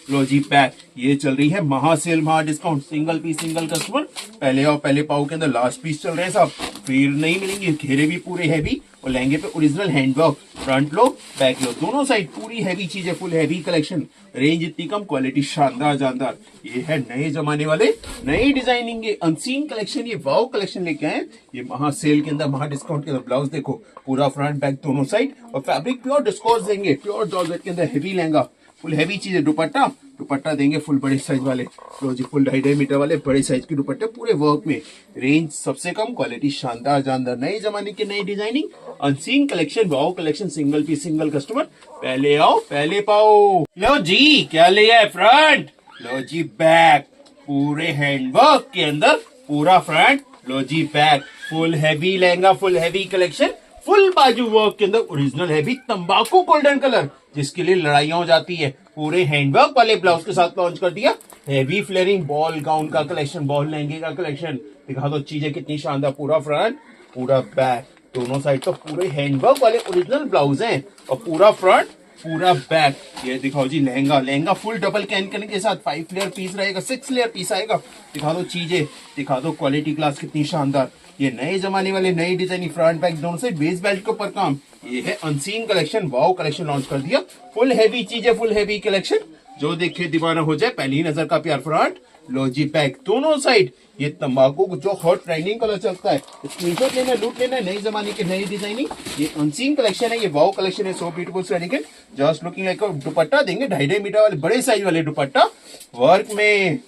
लो जी बैक। ये चल रही है महा सेल महा discount, single piece single customer, पहले आओ पहले पाओ के अंदर लास्ट पीस चल रहे हैं साहब, फिर नहीं मिलेंगे। घेरे भी पूरे हैवी और लहंगे पे ओरिजिनल हैंडवर्क, फ्रंट लो बैक लो दोनों साइड पूरी हैवी चीजें, फुल हैवी कलेक्शन, रेंज इतनी कम, क्वालिटी शानदार जानदार। ये है नए जमाने वाले नई डिजाइनिंग, ये अनसीन कलेक्शन, ये वाओ कलेक्शन लेके आए ये महा सेल के अंदर, महा डिस्काउंट के अंदर। ब्लाउज देखो पूरा फ्रंट बैक दोनों साइड, और फैब्रिक प्योर डिस्कॉस देंगे, प्योर जॉर्जेट के अंदर हेवी लहंगा, फुल हैवी चीजें। दुपट्टा दुपट्टा देंगे फुल बड़े साइज वाले, लो जी फुल 2.5 मीटर वाले बड़े साइज के दुपट्टे पूरे वर्क में, रेंज सबसे कम, क्वालिटी शानदार जानदार, नए जमाने की नई designing, unseen collection, wow collection, single piece single customer, पहले आओ पहले पाओ। लो जी क्या ले आए फ्रंट, लो जी बैक, पूरे हैंडवर्क के अंदर पूरा फ्रंट, लो जी back, full heavy lehenga, full heavy collection, full बाजू वर्क के अंदर, ओरिजिनल हैवी तंबाकू गोल्डन कलर, जिसके लिए लड़ाइयां हो जाती है, पूरे हैंडवर्क वाले ब्लाउज के साथ लॉन्च कर दिया। हैवी फ्लेयरिंग बॉल गाउन का कलेक्शन, बॉल लहंगे का कलेक्शन, दिखा दो चीजें कितनी शानदार, पूरा फ्रंट पूरा बैक, दोनों साइड तो पूरे हैंडवर्क वाले ओरिजिनल ब्लाउज हैं, और पूरा फ्रंट पूरा बैक। ये दिखाओ जी lehenga, lehenga full double can के साथ 5 लेयर पीस रहेगा, 6 लेयर पीस आएगा। दिखा दो चीजें, दिखा दो क्वालिटी क्लास कितनी शानदार, ये नए जमाने वाले नई डिजाइन, फ्रंट बैक दोनों से, बेस बेल्ट के ऊपर काम। ये है unseen collection, wow collection launch कर दिया, फुल हैवी चीजें, फुल हैवी कलेक्शन, जो देखे दीवाना हो जाए। पहली नजर का प्यार फ्रंट, लो जी बैक, दोनों साइड ये तंबाकू जो हॉट ट्रेंडिंग कलर चलता है, स्क्रीनशॉट लेना लूट लेना, नई जमाने की नई डिजाइनिंग, ये अनसीन कलेक्शन है, ये वाओ कलेक्शन है, so beautiful so elegant, just looking like. दुपट्टा देंगे 2.5 मीटर वाले बड़े साइज वाले दुपट्टा वर्क में।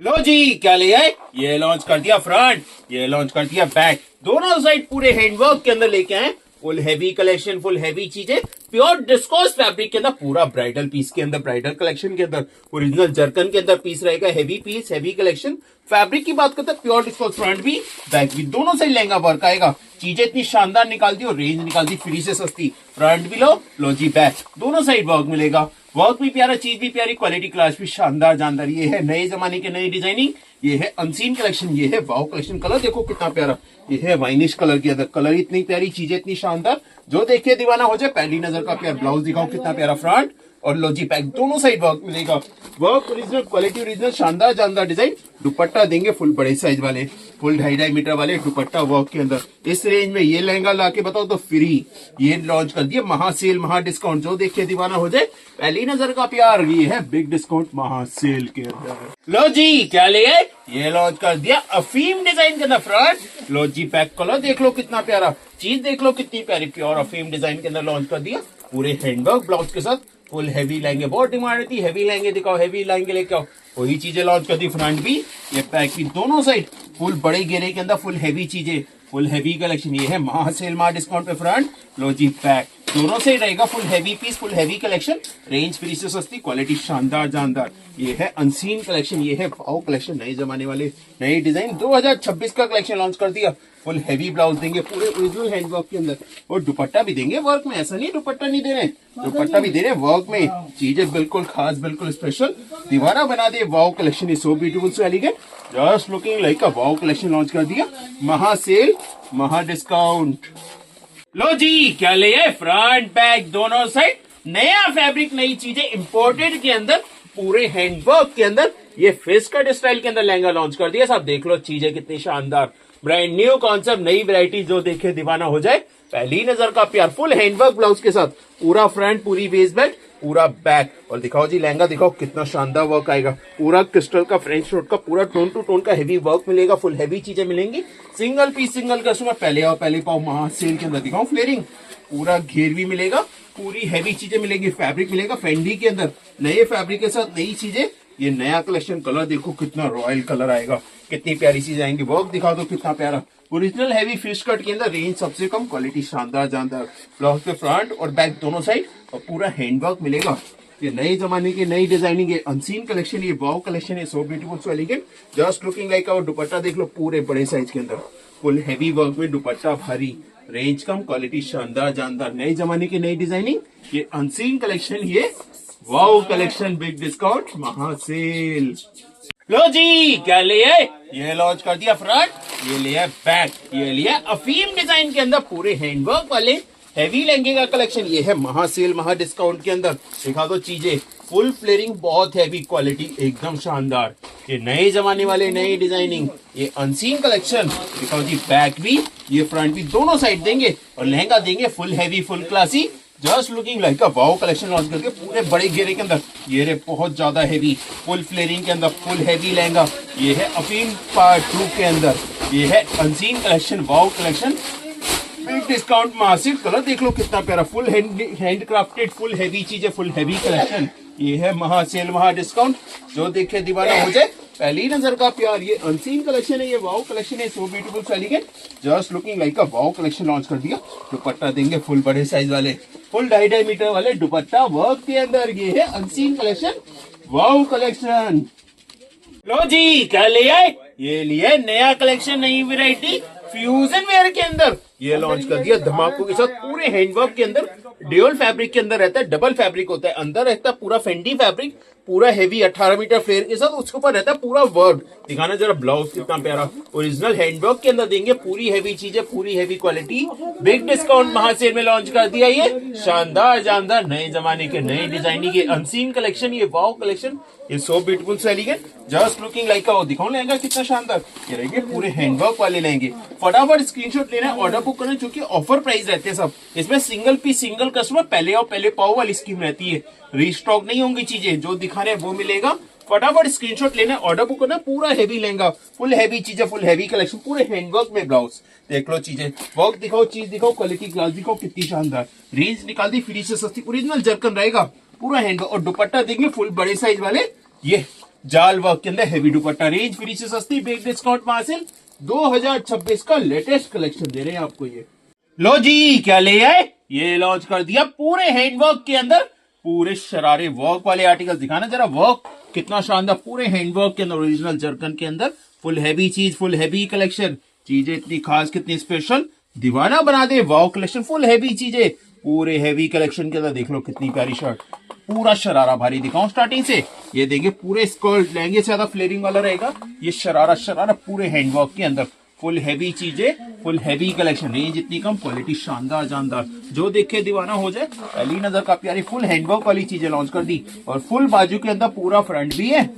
लो जी क्या ले आए, ये लॉन्च कर दिया फ्रंट, ये लॉन्च कर दिया बैक, दोनों साइड पूरे हैंडवर्क के अंदर लेके आए, full heavy collection, full heavy चीजें, प्योर डिस्कोस फैब्रिक के अंदर, पूरा ब्राइडल पीस के अंदर, ब्राइडल कलेक्शन के अंदर, ओरिजिनल जरकन के अंदर पीस रहेगा, heavy piece heavy collection. Fabric की बात करते हैं, प्योर डिस्कोस, फ्रंट भी बैक भी दोनों साइड लहंगा वर्क आएगा, चीजें इतनी शानदार निकाल दी और रेंज निकाल दी फ्री से सस्ती। फ्रंट भी लो जी बैक, दोनों साइड वर्क मिलेगा, वर्क भी प्यारा, चीज भी प्यारी, क्वालिटी क्लास भी शानदार जानदार। ये है नए जमाने की नई डिजाइनिंग, ये है अनसीन कलेक्शन, ये है वाओ कलेक्शन। कलर देखो कितना प्यारा, ये है वाइनिश कलर के अंदर, कलर इतनी प्यारी, चीजें इतनी शानदार, जो देखिए दीवाना हो जाए। पहली नजर का प्यार, ब्लाउज दिखाओ कितना प्यारा, फ्रंट और लो जी बैक, दोनों साइड वर्क मिलेगा, वर्क ओरिजिनल, क्वालिटी ओरिजिनल, शानदार जानदार डिजाइन। दुपट्टा देंगे फुल बड़े साइज वाले, फुल 2.5 मीटर वाले दुपट्टा वर्क के अंदर। इस रेंज में ये लहंगा लाके बताओ तो फ्री, ये लॉन्च कर दिया महा सेल महा डिस्काउंट, जो देखिए दीवाना हो जाए। पहली नजर का प्यार, ये है बिग डिस्काउंट महा सेल के अंदर। लो जी क्या ले गए, ये लॉन्च कर दिया अफीम डिजाइन के अंदर फ्रंट, लो जी बैक, कलर देख लो कितना प्यारा, चीज देख लो कितनी प्यारी, प्योर अफीम डिजाइन के अंदर लॉन्च कर दिया, पूरे हैंडवर्क ब्लाउज के साथ, फुल हैवी लहंगे, बहुत डिमांड रहती है, हैवी लहंगे दिखाओ, हैवी लहंगे लेके आओ, वही चीजें लॉन्च कर दी। फ्रंट भी ये बैक भी, दोनों साइड फुल बड़े घेरे के अंदर फुल हैवी चीजें, फुल हैवी कलेक्शन। ये है महा सेल महा डिस्काउंट पे फ्रंट, लो जी बैक, दोनों से रहेगा full heavy piece, full heavy collection, range free से सस्ती, क्वालिटी शानदार जानदार। ये है अनसीन कलेक्शन, ये है वाओ कलेक्शन, नए जमाने वाले नई डिजाइन, 2026 का कलेक्शन लॉन्च कर दिया। फुल हैवी ब्लाउज देंगे पूरे ओरिजिनल हैंडवर्क के अंदर, और दुपट्टा भी देंगे वर्क में, ऐसा नहीं दुपट्टा नहीं दे रहे, दुपट्टा भी दे रहे वर्क में, चीजें बिल्कुल खास, बिल्कुल स्पेशल, दीवाना बना दे। Wow collection is so beautiful so elegant, just looking like a wow collection launch कर दिया, महा सेल महा डिस्काउंट। लो जी क्या ले आए, फ्रंट बैक दोनों साइड नया फैब्रिक, नई चीजें, इंपोर्टेड के अंदर, पूरे हैंडवर्क के अंदर, ये फेस कट स्टाइल के अंदर लहंगा लॉन्च कर दिया साहब। देख लो चीजें कितनी शानदार, ब्रांड न्यू कॉन्सेप्ट, नई वैरायटी, जो देखे दीवाना हो जाए। पहली नजर का प्यार, फुल हैंडवर्क ब्लाउज के साथ, पूरा फ्रंट, पूरी वेस्ट बेल्ट, पूरा बैक, और दिखाओ जी लहंगा दिखाओ कितना शानदार वर्क आएगा, पूरा क्रिस्टल का फ्रेंच नोट का पूरा टोन टू टोन का हेवी वर्क मिलेगा, फुल हैवी चीजें मिलेंगी, सिंगल पीस सिंगल कस्टमर, पहले आओ पहले पाओ महा सेल के अंदर। दिखाओ फ्लेयरिंग, पूरा घेर भी मिलेगा, पूरी हैवी चीजें मिलेंगी, फैब्रिक मिलेगा फेंडी के अंदर, नए फैब्रिक के साथ नई चीजें। ये नया कलेक्शन, कलर देखो कितना रॉयल कलर आएगा, कितनी प्यारी चीजें आएंगी, वर्क दिखा दो कितना प्यारा, ओरिजिनल हैवी फिश कट के अंदर, रेंज सबसे कम, क्वालिटी शानदार जानदार, ब्लाउज के फ्रंट और बैक दोनों साइड, और पूरा हैंडवर्क मिलेगा। ये नए जमाने की नई डिजाइनिंग है, अनसीन कलेक्शन, ये वाओ कलेक्शन है, so beautiful so elegant, just looking like our. Dupatta देख लो पूरे बड़े साइज के अंदर, फुल हैवी वर्क में दुपट्टा भारी, रेंज कम, क्वालिटी शानदार जानदार, नए जमाने की नई डिजाइनिंग, ये अनसीन कलेक्शन, ये वाओ कलेक्शन बिग डिस्काउंट महासेल। लो जी क्या ले आए, ये लॉन्च कर दिया फ्रंट, ये लिया बैक, ये लिया अफीम डिजाइन के अंदर पूरे हैंडवर्क वाले हैवी लहंगे का कलेक्शन। ये है महासेल महा डिस्काउंट के अंदर। दिखा दो चीजें, फुल फ्लेयरिंग, बहुत हैवी क्वालिटी, एकदम शानदार। ये नए जमाने वाले नई डिजाइनिंग, ये अनसीन कलेक्शन। दिखाओ जी, बैक भी ये फ्रंट भी दोनों साइड देंगे और लहंगा देंगे full heavy full classy. Just looking like a wow collection launch करके पूरे बड़े घेरे के अंदर। ये रे बहुत ज्यादा हैवी फुल फ्लेयरिंग के अंदर फुल हैवी लहंगा। ये है अफीम पार्ट 2 के अंदर। ये है unseen collection wow collection big discount massive. Colour देख लो कितना प्यारा, full hand crafted full heavy चीजें, फुल हैवी कलेक्शन। ये है महासेल महा डिस्काउंट, जो देखे दीवाना हो जाए। पहली नजर का प्यार, ये अनसीन कलेक्शन है, ये वाओ कलेक्शन है, so beautiful elegant. Just looking like a wow collection launch कर दिया। दुपट्टा देंगे फुल बड़े साइज वाले, फुल 2.5 मीटर वाले दुपट्टा वर्क के अंदर। ये है अनसीन कलेक्शन वाओ कलेक्शन। लो जी क्या ले आए, ये लिए नया कलेक्शन, नई वैरायटी फ्यूजन वेयर के अंदर। ये लॉन्च कर दिया धमाकों के साथ, पूरे हैंडवर्क के अंदर, ड्यूल फैब्रिक के अंदर रहता है, डबल फैब्रिक होता है, अंदर रहता है पूरा फेंडी फैब्रिक, पूरा हेवी 18 मीटर फ्लेयर के साथ, उसके ऊपर रहता है पूरा वर्क। दिखाना जरा ब्लाउज कितना प्यारा, ओरिजिनल हैंडवर्क के अंदर देंगे, पूरी हैवी चीजें, पूरी हैवी क्वालिटी। बिग डिस्काउंट महासेल में लॉन्च कर दिया ये शानदार जानदार नए जमाने के नए डिजाइनिंग के अनसीन कलेक्शन, ये वाओ कलेक्शन, ये so beautiful elegant. Just looking like अ, दिखाओ लहंगा कितना शानदार। ये रहेंगे पूरे हैंडवर्क वाले लहंगे। फटाफट स्क्रीनशॉट लेना है, ऑर्डर बुक करना, क्योंकि ऑफर प्राइस रहते हैं सब। इसमें सिंगल पीस सिंगल कस्टमर, पहले आओ पहले पाओ वाली स्कीम रहती है। रीस्टॉक नहीं होंगी चीजें, जो दिखा रहे हैं वो मिलेगा। फटाफट स्क्रीनशॉट लेना, ऑर्डर बुक करना। पूरा हैवी लहंगा, फुल हैवी चीजें, फुल हैवी कलेक्शन, पूरे हैंडवर्क में ब्लाउज। देख लो चीजें, वर्क दिखाओ, चीज दिखाओ, क्वालिटी ग्लास दिखाओ, कितनी शानदार। रेंज निकाल दी फ्री से सस्ती, ओरिजिनल जरकन रहेगा पूरा हैंडवर्क। और दुपट्टा देंगे फुल बड़े साइज वाले, ये जाल वर्क के अंदर हैवी दुपट्टा। रेंज फ्री से सस्ती, बिग डिस्काउंट महासेल 2026 का लेटेस्ट कलेक्शन दे रहे हैं आपको ये। लो जी क्या ले आए, ये लॉन्च कर दिया पूरे हैंडवर्क के अंदर, पूरे शरारे वर्क वाले आर्टिकल। दिखाना जरा वर्क कितना शानदार, पूरे हैंडवर्क के अंदर, ओरिजिनल जरकन के अंदर, फुल हैवी चीज, फुल हैवी कलेक्शन। चीजें इतनी खास, कितनी स्पेशल, दीवाना बना दे वाओ कलेक्शन, फुल हैवी चीजें, पूरे हैवी कलेक्शन के अंदर। देख लो कितनी प्यारी शर्ट, पूरा शरारा भारी। दिखाऊं स्टार्टिंग से, ये देंगे पूरे स्कर्ट, लहंगे से ज्यादा फ्लेयरिंग वाला रहेगा। ये शरारा शरारा पूरे हैंडवर्क के अंदर, फुल हैवी चीजें, फुल हैवी कलेक्शन। रेंज इतनी कम, क्वालिटी शानदार जानदार, जो देखे दीवाना हो जाए। पहली नजर का प्यारी फुल हैंडवर्क वाली चीजें लॉन्च कर दी। और फुल बाजू के अंदर पूरा फ्रंट भी है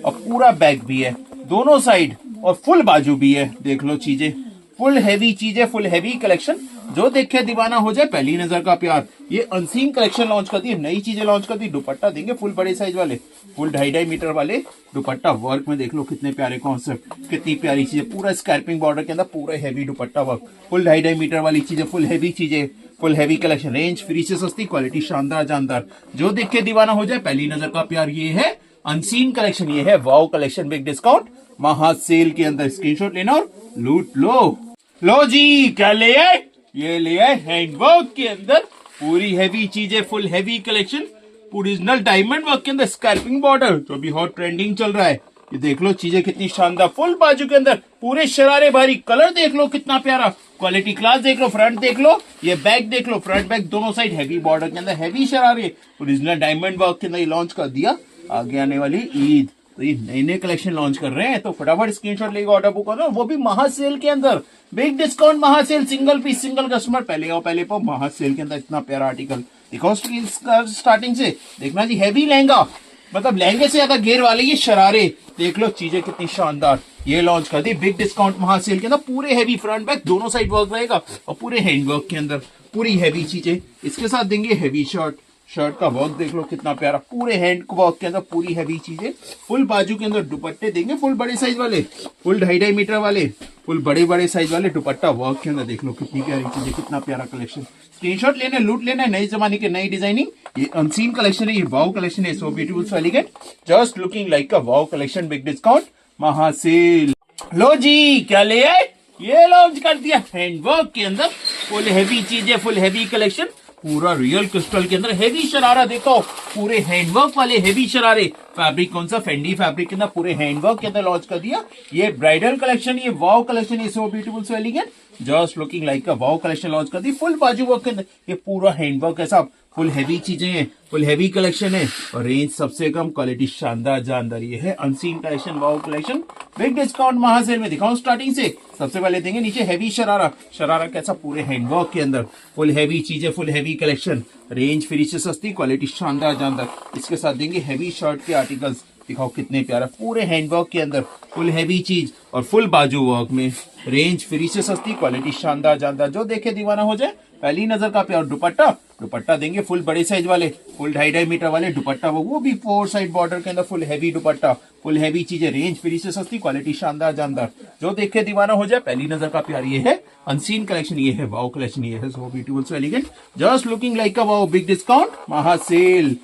और पूरा बैक भी है, दोनों साइड, और फुल बाजू भी है। देख लो चीजें, फुल हैवी चीजें, फुल हैवी कलेक्शन, जो देखे दीवाना हो जाए। पहली नजर का प्यार, ये अनसीन कलेक्शन लॉन्च कर दी, नई चीजें लॉन्च कर दी। दुपट्टा देंगे फुल बड़े साइज वाले, फुल 2.5 मीटर वाले दुपट्टा वर्क में। देख लो कितने प्यारे कॉन्सेप्ट, कितनी प्यारी चीजें, पूरा स्कैल्पिंग बॉर्डर के अंदर पूरा heavy dupatta work, full 2.5 metre वाली चीजें, फुल हैवी चीजें, full heavy collection. Range free से सस्ती, क्वालिटी शानदार जानदार, जो देखे दीवाना हो जाए। पहली नजर का प्यार, ये है अनसीन कलेक्शन, ये है वाओ कलेक्शन बिग डिस्काउंट महासेल के अंदर। स्क्रीनशॉट लेना और लूट लो। लो जी क्या ले आए, ये ले आए हैंडवर्क के अंदर पूरी हैवी चीजें, full heavy collection, original diamond work के अंदर, स्कैल्पिंग बॉर्डर, जो भी हॉट ट्रेंडिंग चल रहा है। ये देख लो चीजें कितनी शानदार, फुल बाजू के अंदर, पूरे शरारे भारी। कलर देख लो कितना प्यारा, क्वालिटी क्लास देख लो, फ्रंट देख लो, ये बैक देख लो, फ्रंट बैक दोनों साइड हैवी बॉर्डर के अंदर, हैवी शरारे, ओरिजिनल डायमंड वर्क के अंदर लॉन्च कर दिया। आगे आने वाली ईद, तो ये नए नए कलेक्शन लॉन्च कर रहे हैं, तो फटाफट स्क्रीनशॉट लेकर ऑर्डर बुक करो, वो भी महासेल के अंदर। बिग डिस्काउंट महासेल, सिंगल पीस सिंगल कस्टमर, पहले आओ पहले पाओ। महासेल के अंदर इतना प्यारा आर्टिकल। दिखाओ स्टार्टिंग से, देखना जी हैवी लहंगा, मतलब लहंगे से ज्यादा घेर वाले ये शरारे। देख लो चीजें कितनी शानदार, ये लॉन्च कर दी बिग डिस्काउंट महासेल के अंदर। पूरे हैवी फ्रंट बैक दोनों साइड वर्क रहेगा और पूरे हैंडवर्क के अंदर पूरी हैवी चीजें। इसके साथ देंगे हैवी शर्ट, शर्ट का वर्क देख लो कितना प्यारा, पूरे हैंड वर्क के अंदर पूरी हैवी चीजें। फुल बाजू के अंदर दुपट्टे देंगे फुल बड़े साइज वाले, फुल 2.5 मीटर वाले, फुल बड़े बड़े साइज वाले दुपट्टा वर्क के अंदर। देख लो कितनी प्यारी चीजें, कितना प्यारा कलेक्शन। स्क्रीनशॉट लेना, लूट लेना, नए जमाने के नई डिजाइनिंग। ये अनसीन कलेक्शन है, ये वाओ कलेक्शन है, so beautiful so elegant, just looking like a wow collection big discount महासेल। लो जी क्या ले आए, ये लॉन्च कर दिया हैंडवर्क के अंदर, फुल हैवी चीजें, फुल हैवी कलेक्शन, पूरा रियल क्रिस्टल के अंदर हैवी शरारा। देखो पूरे हैंडवर्क वाले हैवी शरारे। फैब्रिक कौन सा, फेंडी फैब्रिक के अंदर पूरे हैंडवर्क के अंदर लॉन्च कर दिया। ये ब्राइडल कलेक्शन, ये वाओ कलेक्शन, ये so beautiful so elegant, just looking like का वाओ कलेक्शन लॉन्च कर दी फुल बाजू वर्क के अंदर। ये पूरा हैंडवर्क है साहब, फुल हैवी चीजें हैं, फुल हैवी कलेक्शन है और रेंज सबसे कम, क्वालिटी शानदार जानदार। ये है unseen collection, wow collection, big discount महासेल में। दिखाऊं स्टार्टिंग से, सबसे पहले देंगे नीचे हैवी शरारा। शरारा कैसा, पूरे हैंडवर्क के अंदर फुल हैवी चीजें, full heavy collection, range free से सस्ती, क्वालिटी शानदार जानदार। इसके साथ देंगे हैवी शर्ट के आर्टिकल्स। दिखाओ कितने प्यारा, पूरे हैंडवर्क के अंदर फुल हैवी चीज और फुल बाजू वर्क में, रेंज फ्री से सस्ती, क्वालिटी शानदार जानदार। जो देखे दीवाना हो जाए, पहली नजर का प्यार। दुपट्टा, दुपट्टा देंगे फुल बड़े साइज वाले, फुल 2.5 मीटर वाले दुपट्टा, वो भी 4 साइड बॉर्डर के अंदर फुल हैवी दुपट्टा, फुल हैवी चीजें, रेंज फ्री से सस्ती, क्वालिटी शानदार जानदार। जो देखे दीवाना हो जाए, पहली नजर का प्यार। ये है अनसीन कलेक्शन, ये है वाओ कलेक्शन, ये है so beautiful so elegant, just looking like a wow, big discount महासेल।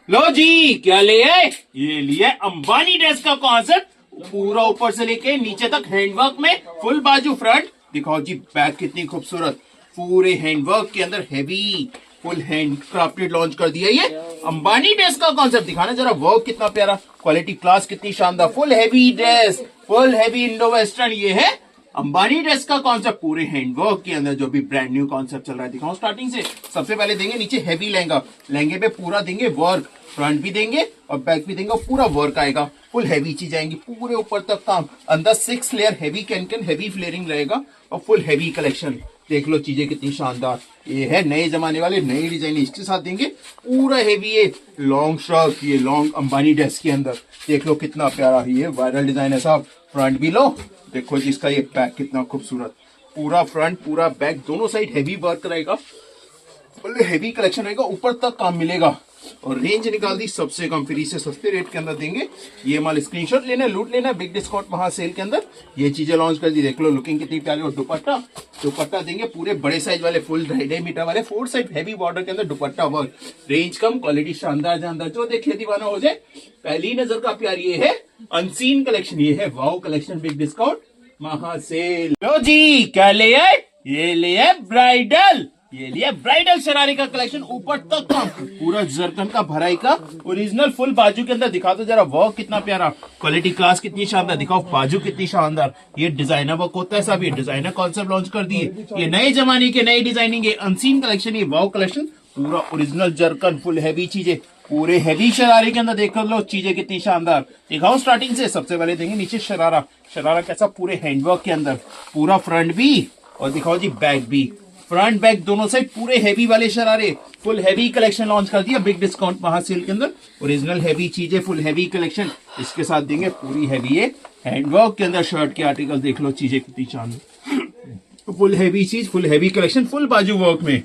लो जी, क्या ले आए? ये लिया अंबानी ड्रेस का कॉन्सेप्ट, पूरा ऊपर से लेके नीचे तक हैंडवर्क में, फुल बाजू फ्रंट। दिखाओ जी बैक कितनी खूबसूरत, पूरे हैंडवर्क के अंदर heavy full hand crafted launch कर दिया। ये अंबानी ड्रेस का कॉन्सेप्ट दिखाना जरा, वर्क कितना प्यारा, क्वालिटी क्लास कितनी शानदार, full heavy dress, full heavy Indo western. ये है अंबानी ड्रेस का कॉन्सेप्ट, पूरे हैंडवर्क के अंदर, जो भी ब्रांड न्यू कॉन्सेप्ट चल रहा है। दिखाऊं स्टार्टिंग से, सबसे पहले देंगे नीचे हैवी लहंगा। लहंगे पे पूरा देंगे वर्क, फ्रंट भी देंगे और बैक भी देंगे, और पूरा वर्क आएगा, फुल हैवी चीज आएंगी, पूरे ऊपर तक काम। अंदर 6 layer heavy can heavy flaring रहेगा और फुल हैवी कलेक्शन। देख लो चीजें कितनी शानदार। ये है नए जमाने वाले नई डिजाइन, इसके साथ देंगे पूरा हैवी ये लॉन्ग शर्ट, ये लॉन्ग अंबानी ड्रेस के अंदर। देख लो कितना प्यारा, ये वायरल डिजाइन है साहब। फ्रंट भी लो, देखो जी इसका ये बैक कितना खूबसूरत, पूरा फ्रंट पूरा बैक दोनों साइड हैवी वर्क रहेगा, फुल हैवी कलेक्शन रहेगा, ऊपर तक काम मिलेगा। और रेंज निकाल दी सबसे कम, फ्री से सस्ते रेट के अंदर देंगे। ये माल स्क्रीनशॉट लेना, लूट लेना, बिग डिस्काउंट महासेल के अंदर ये चीजें लॉन्च कर दी। देख लो लुकिंग कितनी प्यारी। और दुपट्टा, दुपट्टा देंगे पूरे बड़े साइज वाले, फुल 2.5 मीटर वाले, 4 साइड हैवी बॉर्डर के अंदर दुपट्टा वर्क, रेंज कम, क्वालिटी शानदार जानदार। जो देखे दीवाना हो जाए, पहली नजर का प्यार। ये है अनसीन कलेक्शन, ये है वाओ कलेक्शन, बिग डिस्काउंट महासेल। लो जी, क्या ले आए? ये ले आए ब्राइडल, ये लिया ब्राइडल शरारे का कलेक्शन, ऊपर तक का पूरा जरकन का भराई का ओरिजिनल फुल बाजू के अंदर। दिखा दो जरा वर्क कितना प्यारा, क्वालिटी क्लास कितनी शानदार। दिखाओ बाजू कितनी शानदार। ये डिजाइनर वर्क होता है सब, ये डिजाइनर कॉन्सेप्ट लॉन्च कर दिए। ये नए जमाने के नई डिजाइनिंग, ये अनसीन कलेक्शन, ये वाओ कलेक्शन, पूरा ओरिजिनल जरकन, फुल हैवी चीजें, पूरे हैवी शरारे के अंदर। देख लो चीजें कितनी शानदार। दिखाओ स्टार्टिंग से, सबसे पहले देंगे नीचे शरारा। शरारा कैसा, पूरे हैंडवर्क के अंदर, पूरा फ्रंट भी और दिखाओ जी बैक भी, फ्रंट बैक दोनों साइड पूरे हैवी वाले शरारे, फुल हैवी कलेक्शन लॉन्च कर दिया बिग डिस्काउंट महासेल के अंदर। ओरिजिनल हैवी चीजें, फुल हैवी कलेक्शन, इसके साथ देंगे पूरी हैवी है हैंडवर्क के अंदर शर्ट के आर्टिकल। देख लो चीजें कितनी शानदार, फुल हैवी चीज, फुल हैवी कलेक्शन, फुल बाजू वर्क में।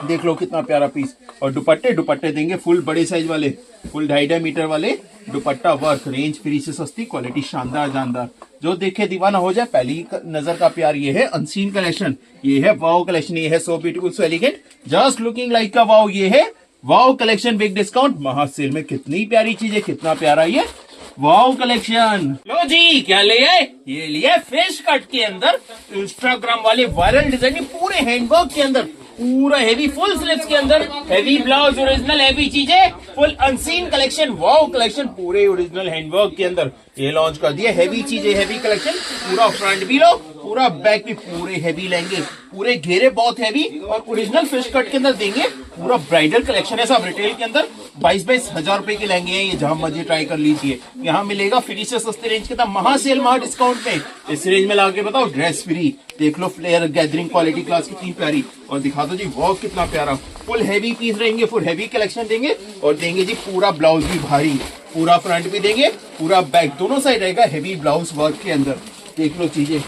देख लो कितना प्यारा पीस। और दुपट्टे, दुपट्टे देंगे फुल बड़े साइज वाले, फुल 2.5 मीटर वाले दुपट्टा वर्क, रेंज फ्री से सस्ती, क्वालिटी शानदार जानदार। जो देखे दीवाना हो जाए, पहली नजर का प्यार। ये है अनसीन कलेक्शन, ये है वाओ कलेक्शन, ये है so beautiful so elegant, just looking like का वाओ। ये है वाओ कलेक्शन, बिग डिस्काउंट महासेल में। कितनी प्यारी चीज है, कितना प्यारा ये वाओ कलेक्शन। लो जी, क्या ले आए? ये लिया फिश कट के अंदर इंस्टाग्राम वाले वायरल डिजाइन, पूरे हैंडवर्क के अंदर, पूरा हैवी फुल स्लीव्स के अंदर, हैवी ब्लाउज, ओरिजिनल हैवी चीजें, full unseen collection, wow collection, पूरे ओरिजिनल हैंडवर्क के अंदर ये लॉन्च कर दिया। हैवी चीजें, हैवी कलेक्शन, पूरा फ्रंट भी लो, पूरा बैक भी, पूरे हैवी लहंगे, पूरे घेरे बहुत हैवी और ओरिजिनल फिश कट के अंदर देंगे। पूरा ब्राइडल कलेक्शन है सब, रिटेल के अंदर 22-22 हजार रुपए के लहंगे हैं। ये जहां मर्जी ट्राई कर लीजिए, यहाँ मिलेगा फ्री से सस्ते रेंज के अंदर महासेल महा डिस्काउंट में। इस रेंज में लाके बताओ ड्रेस फ्री। देख लो फ्लेयर, गैदरिंग, क्वालिटी क्लास कितनी प्यारी। और दिखा दो जी वर्क कितना प्यारा, फुल हैवी पीस रहेंगे, फुल हैवी कलेक्शन देंगे। और देंगे जी पूरा ब्लाउज भी भारी, पूरा फ्रंट भी देंगे, पूरा बैक दोनों साइड रहेगा हैवी ब्लाउज वर्क के अंदर। देख लो चीजें,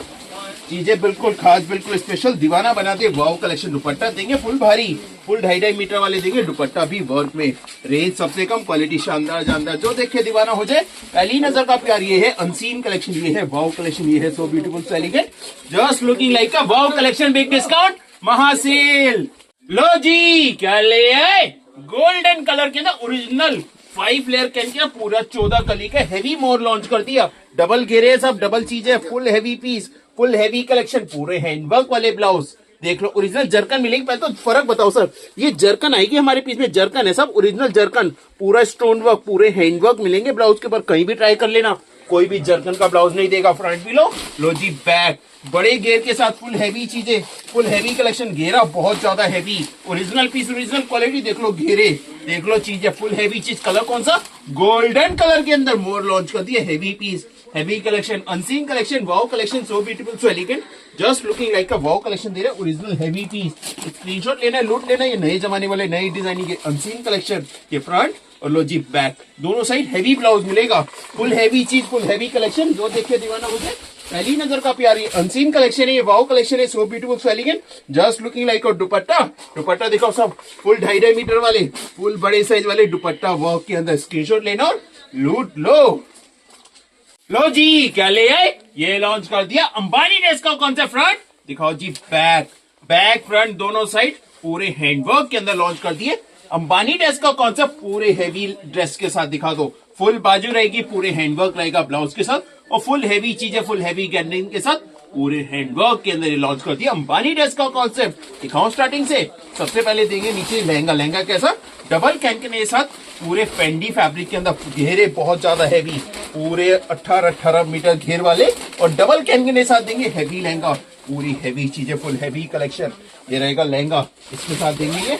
चीजें बिल्कुल खास, बिल्कुल स्पेशल, दीवाना बनाते वाओ कलेक्शन। दुपट्टा देंगे फुल भारी, फुल 2.5 मीटर वाले देंगे, दुपट्टा भी वर्क में, रेंज सबसे कम, क्वालिटी शानदार जानदार। जो देखे दीवाना हो जाए, पहली नजर का प्यार। ये है अनसीन कलेक्शन, ये है वाओ कलेक्शन, ये है so beautiful so elegant, just looking like a wow collection, big discount महासेल। लो जी, क्या ले आए? गोल्डन कलर के ना ओरिजिनल 5 लेयर कैन किया, पूरा 14 कली का हैवी मोर लॉन्च कर दिया। डबल घेरे सब, डबल चीजें, full heavy piece, full heavy collection, पूरे हैंडवर्क वाले ब्लाउज। देख लो ओरिजिनल जरकन मिलेगी। पहले तो फर्क बताओ सर, ये जरकन आएगी हमारे पीस में, जरकन है सब ओरिजिनल जरकन, पूरा स्टोन वर्क, पूरे हैंडवर्क मिलेंगे ब्लाउज के ऊपर। कहीं भी ट्राई कर लेना, कोई भी जर्कन का ब्लाउज नहीं देगा। फ्रंट भी लो जी बैक, बड़े घेर के साथ फुल हैवी चीजें, फुल हैवी कलेक्शन, घेरा बहुत ज्यादा heavy, original piece, original quality, देख लो घेरे, देख लो चीजें, फुल हैवी चीज। कलर कौन सा? गोल्डन कलर के अंदर मोर लॉन्च कर दिया, heavy piece, heavy collection, unseen collection, wow collection, so beautiful, so elegant, just looking like a wow collection दे रहे हैं, ओरिजिनल हैवी पीस। स्क्रीनशॉट लेना है, लूट लेना है, ये नए जमाने वाले नई डिजाइनिंग के अनसीन कलेक्शन, ये फ्रंट और लो जी बैक, दोनों साइड हैवी ब्लाउज मिलेगा, फुल हैवी चीज, फुल हैवी कलेक्शन, जो देखे दीवाना हो जाए। पहली नजर का प्यारी अनसीन कलेक्शन है, ये वाओ कलेक्शन है, so beautiful, so elegant, just looking like अ दुपट्टा। दुपट्टा देखो सब फुल 2.5 मीटर वाले, फुल बड़े साइज वाले दुपट्टा वर्क के अंदर। स्क्रीनशॉट लेना और लूट लो जी, क्या ले आए? ये लॉन्च कर दिया अंबानी ड्रेस का कॉन्सेप्ट। फ्रंट दिखाओ जी, बैक फ्रंट दोनों साइड पूरे हैंडवर्क के अंदर लॉन्च कर दिए अंबानी ड्रेस का कॉन्सेप्ट। पूरे हैवी ड्रेस के साथ दिखा दो, फुल बाजू रहेगी, पूरे हैंडवर्क रहेगा ब्लाउज के साथ, और फुल हैवी चीजें, फुल हैवी गैदरिंग के साथ पूरे हैंडवर्क के अंदर ये लॉन्च कर दिया अंबानी ड्रेस का कॉन्सेप्ट। दिखाओ स्टार्टिंग से, सबसे पहले देंगे नीचे लहंगा। लहंगा कैसा? डबल कैन के साथ, पूरे फेंडी फैब्रिक के अंदर, घेरे बहुत ज्यादा हैवी, पूरे 18 मीटर घेर वाले, और डबल कैन के साथ देंगे हैवी लहंगा, पूरी हैवी चीजें, फुल हैवी कलेक्शन। ये रहेगा लहंगा, इसके साथ देंगे ये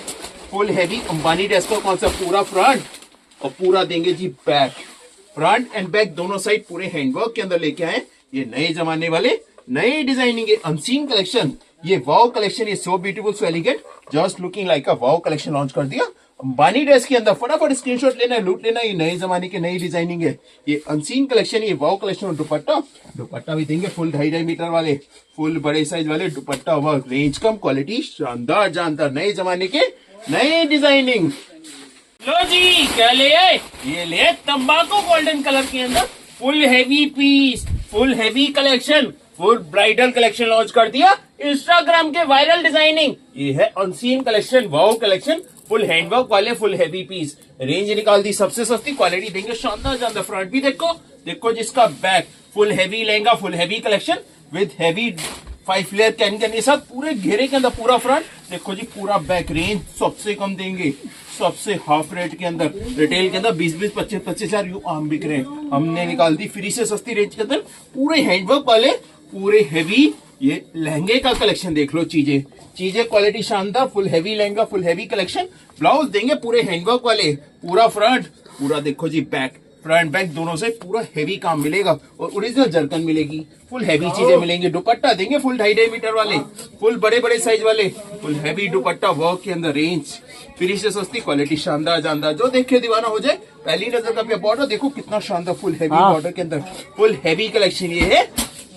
फुल हैवी अंबानी ड्रेस का कॉन्सेप्ट, पूरा फ्रंट और पूरा देंगे जी बैक। फ्रंट एंड बैक दोनों साइड पूरे हैंडवर्क के अंदर लेके आए ये नए जमाने वाले नए डिजाइनिंग के अनसीन कलेक्शन, ये वाओ कलेक्शन, ये so beautiful, so elegant, just looking like a wow collection launch कर दिया अंबानी ड्रेस के अंदर। फटाफट स्क्रीनशॉट लेना है, लूट लेना, ये नए जमाने की नई डिजाइनिंग है, ये अनसीन कलेक्शन, ये वाओ कलेक्शन। और दुपट्टा भी देंगे फुल 2.5 मीटर वाले, फुल बड़े साइज वाले दुपट्टा वर्क, रेंज कम, क्वालिटी शानदार जानदार, नए जमाने के नए डिजाइनिंग। लो जी, क्या ले आए? ये ले तंबाकू गोल्डन कलर के अंदर full heavy piece, full heavy collection, full bridal collection launch कर दिया। इंस्टाग्राम के वायरल डिजाइनिंग, ये है unseen collection, wow collection, full handwork वाले, फुल हैवी पीस। रेंज निकाल दी सबसे सस्ती, क्वालिटी देंगे शानदार जानदार। फ्रंट भी देखो जिसका back, full heavy lehenga, full heavy collection with heavy 5 layer can के साथ, पूरे घेरे के अंदर पूरा फ्रंट, देखो जी पूरा बैक। रेंज सबसे कम देंगे, सबसे हाफ रेट के अंदर, रिटेल के अंदर 20-20, 25-25 हजार यू आम बिक रहे हैं, हमने निकाल दी फ्री से सस्ती रेंज के अंदर, पूरे हैंडवर्क वाले, पूरे हैवी। ये लहंगे का कलेक्शन देख लो, चीजें क्वालिटी शानदार, full heavy lehenga, full heavy collection. Blouse देंगे पूरे हैंडवर्क वाले, पूरा फ्रंट, पूरा देखो जी बैक, फ्रंट बैक दोनों से पूरा हैवी काम मिलेगा, और ओरिजिनल जर्कन मिलेगी, फुल हैवी चीजें मिलेंगी। दुपट्टा देंगे फुल 2.5 मीटर वाले, फुल बड़े साइज वाले, फुल हैवी दुपट्टा वर्क के अंदर। रेंज फ्री से सस्ती, क्वालिटी शानदार जानदार, जो देखे दीवाना हो जाए। पहली नजर का बॉर्डर देखो कितना शानदार, फुल हैवी बॉर्डर के अंदर, फुल हैवी कलेक्शन, ये है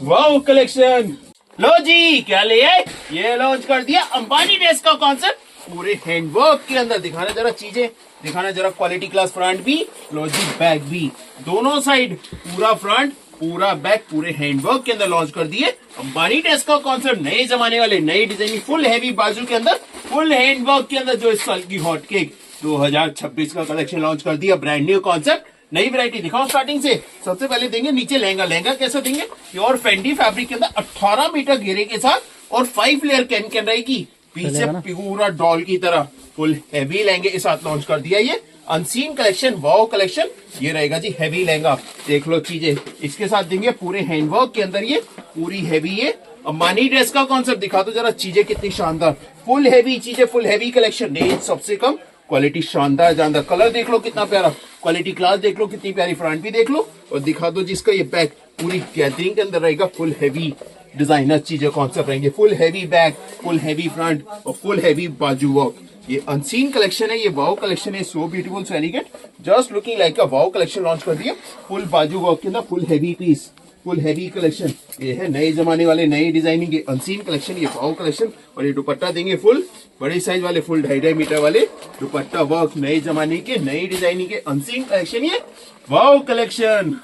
वाओ कलेक्शन। लो जी, क्या ले आए? ये लॉन्च कर दिया अंबानी ड्रेस का कॉन्सेप्ट, पूरे हैंडवर्क के अंदर। दिखाना जरा चीजें, दिखाना जरा क्वालिटी क्लास। फ्रंट भी लो जी, बैक भी, दोनों साइड पूरा फ्रंट, पूरा बैक, पूरे हैंडवर्क के अंदर लॉन्च कर दिए अंबानी ड्रेस का कॉन्सेप्ट, नए जमाने वाले नई डिजाइनिंग, फुल हैवी बाजू के अंदर, फुल हैंडवर्क के अंदर। जो इस साल की हॉट केक 2026 का कलेक्शन लॉन्च कर दिया, ब्रांड न्यू कॉन्सेप्ट, नई वैरायटी। दिखाओ स्टार्टिंग से, सबसे पहले देंगे नीचे लहंगा। लहंगा कैसा देंगे? प्योर फेंडी फैब्रिक के अंदर 18 मीटर घेरे के साथ, और 5 लेयर कैन रहेगी, पीछे पूरा डॉल की तरह, फुल हैवी लहंगे के साथ लॉन्च कर दिया ये अनसीन कलेक्शन, वाओ कलेक्शन। ये रहेगा जी हैवी लहंगा, देख लो चीजें, इसके साथ देंगे पूरे हैंडवर्क के अंदर, ये पूरी हैवी, ये अंबानी ड्रेस का कॉन्सेप्ट। दिखा दो जरा चीजें कितनी शानदार, फुल हैवी चीजें, फुल हैवी कलेक्शन, रेंज सबसे कम, क्वालिटी शानदार जानदार। कलर देख लो कितना प्यारा, क्वालिटी क्लास देख लो कितनी प्यारी। फ्रंट भी देख लो, और दिखा दो जिसका ये बैक पूरी गैदरिंग के अंदर रहेगा, फुल हैवी डिजाइनर चीजें कॉन्सेप्ट रहेंगे, full heavy back, full heavy front, और फुल हैवी बाजू वर्क। ये अनसीन कलेक्शन है, ये वाओ कलेक्शन है, so beautiful, so elegant, just looking like a wow collection launch कर दिया, फुल बाजू वर्क के अंदर, full heavy piece, full heavy collection. ये है नए जमाने वाले नई डिजाइनिंग के अनसीन कलेक्शन, ये वाओ कलेक्शन। और ये दुपट्टा देंगे फुल बड़े साइज वाले, फुल 2.5 मीटर वाले दुपट्टा वर्क, नए जमाने के नई डिजाइनिंग के अनसीन कलेक्शन, ये वाओ कलेक्शन।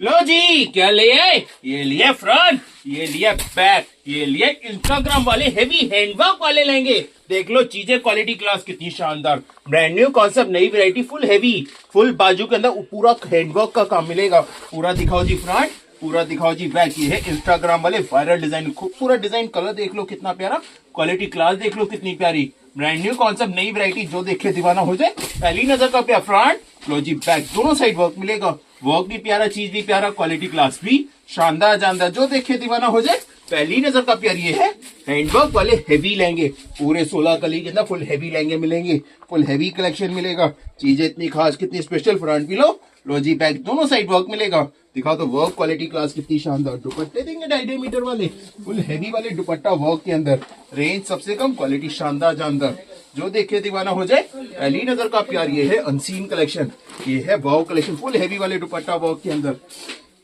लो जी, क्या ले आए? ये लिया फ्रंट, ये लिया बैक, ये लिया इंस्टाग्राम वाले हेवी हैंडवर्क वाले लहंगे। देख लो चीजें, क्वालिटी क्लास कितनी शानदार, ब्रांड न्यू कॉन्सेप्ट, नई वैरायटी, फुल हैवी, फुल बाजू के अंदर पूरा हैंडवर्क का काम मिलेगा। पूरा दिखाओ जी फ्रंट, पूरा दिखाओ जी बैक। ये है इंस्टाग्राम वाले वायरल डिजाइन, खूबसूरत डिजाइन, कलर देख लो कितना प्यारा, क्वालिटी क्लास देख लो कितनी प्यारी, ब्रांड न्यू कॉन्सेप्ट, नई वैरायटी, जो देखे दीवाना हो जाए। पहली नजर का प्यार फ्रंट, लो जी बैक, दोनों साइड वर्क मिलेगा, वर्क भी प्यारा, चीज भी प्यारा, क्वालिटी क्लास भी शानदार जानदार, जो देखे दीवाना हो जाए। पहली नजर का प्यार ये है हैंडवर्क वाले हेवी लहंगे, पूरे 16 कली के अंदर फुल हेवी लहंगे मिलेंगे, फुल हेवी कलेक्शन मिलेगा। चीजें इतनी खास, कितनी स्पेशल, फ्रंट भी लो जी बैक दोनों साइड वर्क मिलेगा। दिखाओ तो वर्क क्वालिटी क्लास कितनी शानदार। दुपट्टे देंगे 2.5 मीटर वाले, फुल हेवी वाले दुपट्टा वर्क के अंदर, रेंज सबसे कम, क्वालिटी शानदार जानदार, जो देखे दीवाना हो जाए। पहली नजर का प्यार ये है अनसीन कलेक्शन, ये है वाव कलेक्शन, फुल हेवी वाले दुपट्टा वर्क के अंदर,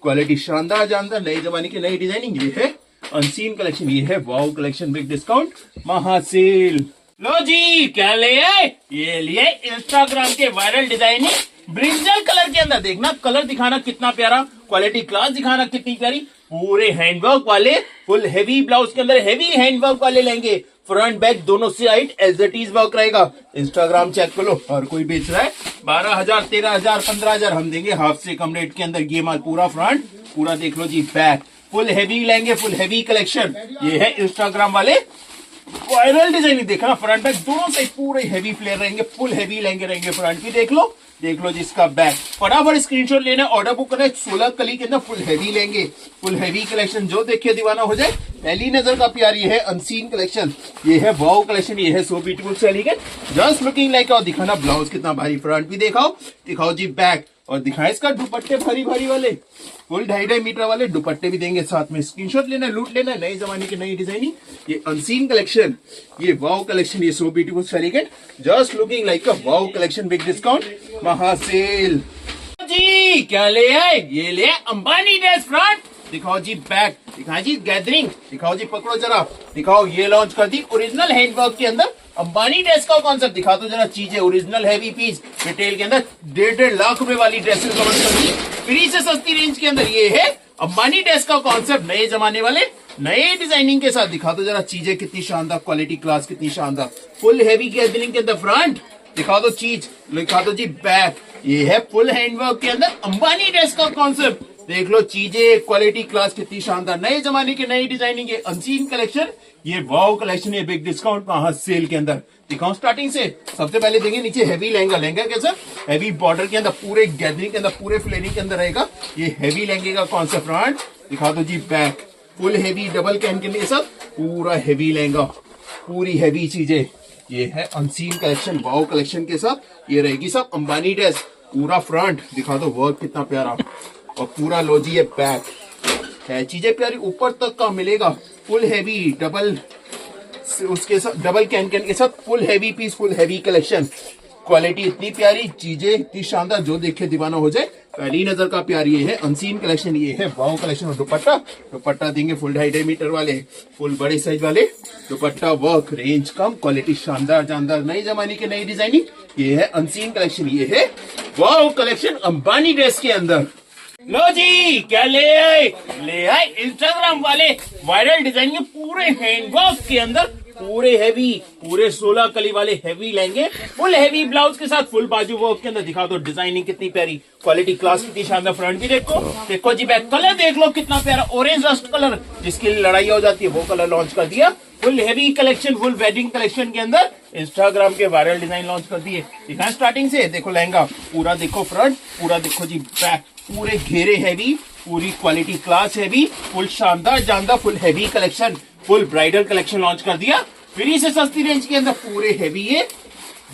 क्वालिटी शानदार जानदार, नए जमाने की नई डिजाइनिंग। ये है अनसीन कलेक्शन, ये है वाव कलेक्शन, बिग डिस्काउंट महासेल। लो जी क्या ले आए, ये लिए इंस्टाग्राम के वायरल डिजाइनिंग ब्रिंजल कलर के अंदर। देखना कलर दिखाना कितना प्यारा, क्वालिटी क्लास दिखाना कितनी प्यारी, पूरे हैंडवर्क वाले फुल हेवी ब्लाउज के अंदर हेवी हैंडवर्क वाले लेंगे, फ्रंट बैक दोनों side as it is work रहेगा। इंस्टाग्राम चेक कर लो, हर कोई बेच रहा है 12,000, 13,000, 15,000, हम देंगे हाफ से कम रेट के अंदर। ये माल पूरा फ्रंट, पूरा देख लो जी बैक, फुल हेवी लेंगे, फुल हेवी कलेक्शन। ये है इंस्टाग्राम वाले वायरल डिजाइनिंग, देखना फ्रंट बैक दोनों साइड पूरे हेवी फ्लेयर रहेंगे, फुल हेवी लेंगे रहेंगे। फ्रंट भी देख लो जिसका बैक। फटाफट स्क्रीनशॉट लेना, ऑर्डर बुक करना। 16 कली के अंदर फुल हेवी लेंगे, फुल हेवी कलेक्शन, जो देखे दीवाना हो जाए। पहली नजर का प्यार ये है अनसीन कलेक्शन, ये है वाव कलेक्शन, ये है so beautiful so elegant, just looking like. और दिखाना ब्लाउज कितना भारी, फ्रंट भी दिखाओ जी बैक, और दिखाए इसका दुपट्टे भारी भारी वाले, फुल 2.5 मीटर वाले दुपट्टे भी देंगे साथ में। स्क्रीनशॉट लेना, लूट लेना, नए जमाने की नई डिजाइनिंग, ये अनसीन कलेक्शन, ये वाव कलेक्शन, ये so beautiful so elegant, just looking like a wow collection, big discount महासेल। जी क्या ले आए, ये ले अंबानी ड्रेस फ्रंट, दिखाओ जी बैक, दिखाओ जी गैदरिंग, दिखाओ जी पकड़ो जरा, दिखाओ ये लॉन्च कर दी ओरिजिनल हैंडवर्क के अंदर अंबानी ड्रेस का कॉन्सेप्ट। दिखा दो जरा चीजें, ओरिजिनल हैवी पीस रिटेल के अंदर 1.5 लाख रुपए वाली ड्रेसेस लॉन्च कर दी फ्री से सस्ती रेंज के अंदर। ये है अंबानी ड्रेस का कॉन्सेप्ट, नए जमाने वाले नए डिजाइनिंग के साथ। दिखा दो जरा चीजें कितनी शानदार, क्वालिटी क्लास कितनी शानदार, फुल हैवी गैदरिंग के अंदर फ्रंट, दिखा दो चीज, दिखा दो जी बैक। ये है फुल हैंडवर्क के अंदर अंबानी ड्रेस का कॉन्सेप्ट, देख लो चीजें, क्वालिटी क्लास कितनी शानदार, नए जमाने की नई डिजाइनिंग, ये अनसीन कलेक्शन, ये वाव कलेक्शन, ये बिग डिस्काउंट कहाँ सेल के अंदर। दिखाओ स्टार्टिंग से, सबसे पहले देंगे नीचे हैवी लहंगा, लहंगा कैसा हैवी बॉर्डर के अंदर, पूरे गैदरिंग के अंदर, पूरे फ्लेयरिंग के अंदर रहेगा। ये हैवी लहंगे का कॉन्सेप्ट, फ्रंट दिखा दो जी back, full heavy double can के लिए सब, पूरा हैवी लहंगा, पूरी हैवी चीजें। ये है अनसीन कलेक्शन, वाव कलेक्शन के साथ ये रहेगी सब अंबानी ड्रेस। पूरा फ्रंट दिखा दो, वर्क कितना प्यारा, और पूरा लो जी ये बैक है, चीजें प्यारी, ऊपर तक का मिलेगा, फुल हैवी डबल, उसके साथ डबल कैन के साथ full heavy piece, full heavy collection, quality इतनी प्यारी, चीजें इतनी शानदार, जो देखे दीवाना हो जाए। पहली नजर का प्यार ये है अनसीन कलेक्शन, ये है वाव कलेक्शन। और दुपट्टा देंगे फुल 2.5 मीटर वाले, फुल बड़े साइज वाले दुपट्टा वर्क, रेंज कम, क्वालिटी शानदार जानदार, नई जमाने की नई डिजाइनिंग। ये है अनसीन कलेक्शन, ये है वाव कलेक्शन अंबानी ड्रेस के अंदर। लो जी क्या ले आए इंस्टाग्राम वाले वायरल डिजाइन के पूरे हैंडवर्क के अंदर, पूरे हेवी, पूरे 16 कली वाले हेवी लेंगे, फुल हेवी ब्लाउज के साथ, फुल बाजू वर्क के अंदर। दिखा दो डिजाइनिंग कितनी प्यारी, क्वालिटी क्लास कितनी शानदार, फ्रंट भी देखो जी बैक, कलर देख लो कितना प्यारा, ऑरेंज रस्ट कलर, जिसकी लड़ाई हो जाती है वो कलर लॉन्च कर दिया। Full heavy collection, full wedding collection के अंदर इंस्टाग्राम के वायरल डिजाइन लॉन्च कर दिए। दिखा स्टार्टिंग से, देखो लहंगा पूरा, देखो फ्रंट पूरा, देखो जी बैक, पूरे घेरे हैवी, पूरी क्वालिटी क्लास हैवी, फुल शानदार जानदार, full heavy collection, full bridal collection launch कर दिया फ्री से सस्ती रेंज के अंदर। पूरे हैवी ये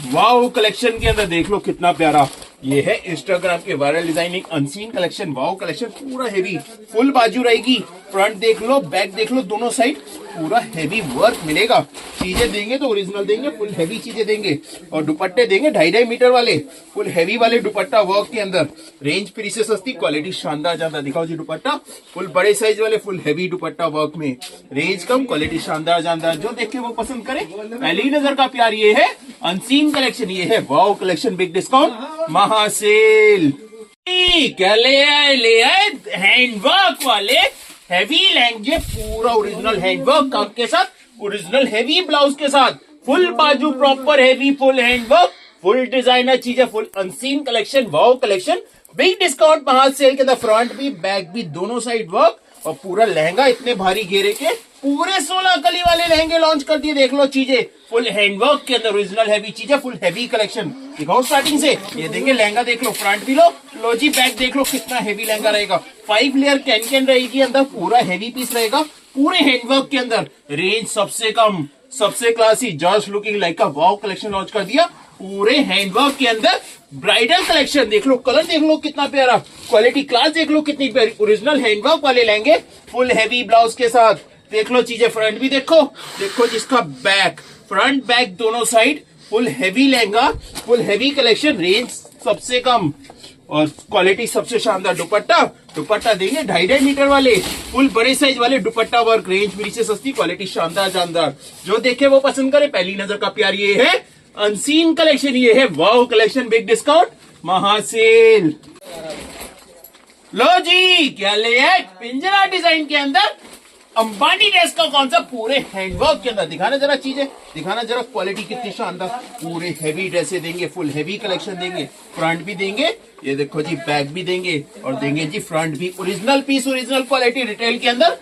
वाव कलेक्शन के अंदर, देख लो कितना प्यारा, ये है इंस्टाग्राम के viral designing unseen collection, wow collection, पूरा हैवी, फुल बाजू रहेगी, फ्रंट देख लो, बैक देख लो, दोनों साइड पूरा हैवी वर्क मिलेगा। चीजें देंगे तो ओरिजिनल देंगे, फुल हैवी चीजें देंगे, और दुपट्टे देंगे 2.5 मीटर वाले, फुल हैवी वाले दुपट्टा वर्क के अंदर, रेंज फ्री से सस्ती, क्वालिटी शानदार जानदार। दिखाओ जी दुपट्टा, फुल बड़े साइज वाले, फुल हैवी दुपट्टा वर्क में, रेंज कम, क्वालिटी शानदार जानदार, जो देखे वो पसंद करे। पहली नजर का प्यार ये है अनसीन कलेक्शन, ये है वाव कलेक्शन, बिग डिस्काउंट महासेल। क्या ले आए हैंडवर्क वाले हैवी लहंगे, पूरा ओरिजिनल हैंडवर्क काम के साथ, ओरिजिनल हैवी ब्लाउज के साथ, फुल बाजू proper heavy, full handwork, full designer चीजें, full unseen collection, wow collection, big discount महासेल के अंदर। फ्रंट भी बैक भी दोनों साइड वर्क, और पूरा लहंगा इतने भारी घेरे के पूरे 16 कली वाले लहंगे लॉन्च कर दिए। देख लो चीजें फुल हैंडवर्क के अंदर, ओरिजिनल हैवी चीजें, फुल हैवी कलेक्शन। दिखाओ स्टार्टिंग से, ये देंगे लहंगा, देख लो फ्रंट भी लो जी, बैक देख लो कितना हैवी लहंगा रहेगा। 5 लेयर कैन रहेगी अंदर, पूरा हैवी पीस रहेगा, पूरे हैंडवर्क के अंदर। रेंज सबसे कम, सबसे क्लासी, जस्ट लुकिंग लाइक का वाव कलेक्शन लॉन्च कर दिया पूरे हैंडवर्क के अंदर। ब्राइडल कलेक्शन देख लो, कलर देख लो कितना प्यारा, क्वालिटी क्लास देख लो कितनी प्यारी, ओरिजिनल हैंडवर्क वाले लहंगे फुल हैवी ब्लाउज के साथ। देख लो चीजें, फ्रंट भी देखो, देखो जिसका बैक, फ्रंट बैक दोनों side full heavy lehenga, full heavy collection. Range सबसे कम और क्वालिटी सबसे शानदार। दुपट्टा देंगे 2.5 मीटर वाले, फुल बड़े साइज वाले दुपट्टा वर्क। रेंज मेरी से सस्ती, क्वालिटी शानदार जानदार। जो देखे वो पसंद करे, पहली नजर का प्यार। ये है अनसीन कलेक्शन, ये है वाव कलेक्शन, बिग डिस्काउंट महासेल। लो जी, क्या ले आए पिंजरा डिजाइन के अंदर अंबानी ड्रेस का कॉन्सेप्ट पूरे हैंडवर्क के अंदर। दिखाना जरा चीजें, दिखाना जरा क्वालिटी कितनी शानदार। पूरे हैवी ड्रेसें देंगे, फुल हैवी कलेक्शन देंगे, फ्रंट भी देंगे, ये देखो जी बैक भी देंगे, और देंगे जी फ्रंट भी। Original piece, original quality. Retail के अंदर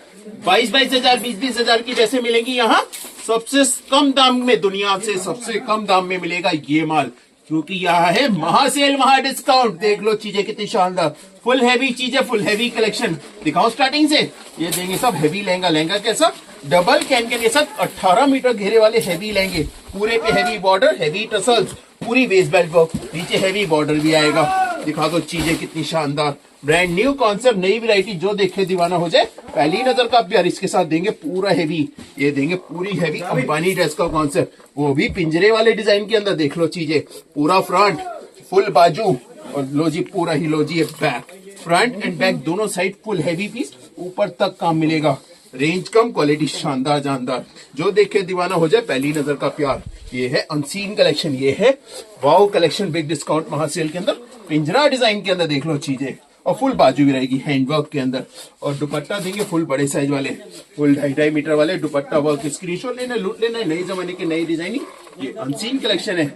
22-22 हजार, 20-20 हजार की ड्रेसें मिलेंगी। यहाँ सबसे कम दाम में, दुनिया से सबसे कम दाम में मिलेगा ये माल, क्योंकि यहाँ है महासेल, महा डिस्काउंट। देख लो चीजें कितनी शानदार, फुल हैवी चीजें, फुल हैवी कलेक्शन। दिखाओ स्टार्टिंग से, ये देंगे सब हैवी लहंगा। लहंगा कैसा, डबल कैन के साथ 18 मीटर घेरे वाले हैवी लहंगे, पूरे पे हैवी बॉर्डर, हैवी टसल्स, पूरी वेस्ट बेल्ट वर्क, नीचे हैवी बॉर्डर भी आएगा। दिखा दो चीजें कितनी शानदार, ब्रांड न्यू कॉन्सेप्ट, नई वैरायटी, जो देखे दीवाना हो जाए। पहली नजर का प्यार। इसके साथ देंगे पूरा हैवी, ये देंगे पूरी हैवी अंबानी ड्रेस का कॉन्सेप्ट, वो भी पिंजरे वाले डिजाइन के अंदर। देख लो चीजें, पूरा फ्रंट, फुल बाजू, और लो जी पूरा ही, लो जी बैक, फ्रंट एंड बैक दोनों साइड फुल हैवी पीस, ऊपर तक काम मिलेगा। रेंज कम, क्वालिटी शानदार जानदार, जो देखे दीवाना हो जाए, पहली नजर का प्यार। ये है अनसीन कलेक्शन, ये है वाव कलेक्शन, बिग डिस्काउंट महासेल के अंदर, पिंजरा डिजाइन के अंदर। देख लो चीजें, और फुल बाजू भी रहेगी हैंडवर्क के अंदर, और दुपट्टा देंगे फुल बड़े साइज वाले, फुल 2.5 मीटर वाले दुपट्टा वर्क। स्क्रीनशॉट लेना, लूट लेना, नए जमाने की नई डिजाइनिंग। ये अनसीन कलेक्शन है,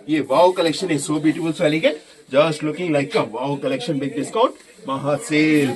ये वाव कलेक्शन है, so beautiful, so elegant, just looking like a wow collection, big discount महासेल।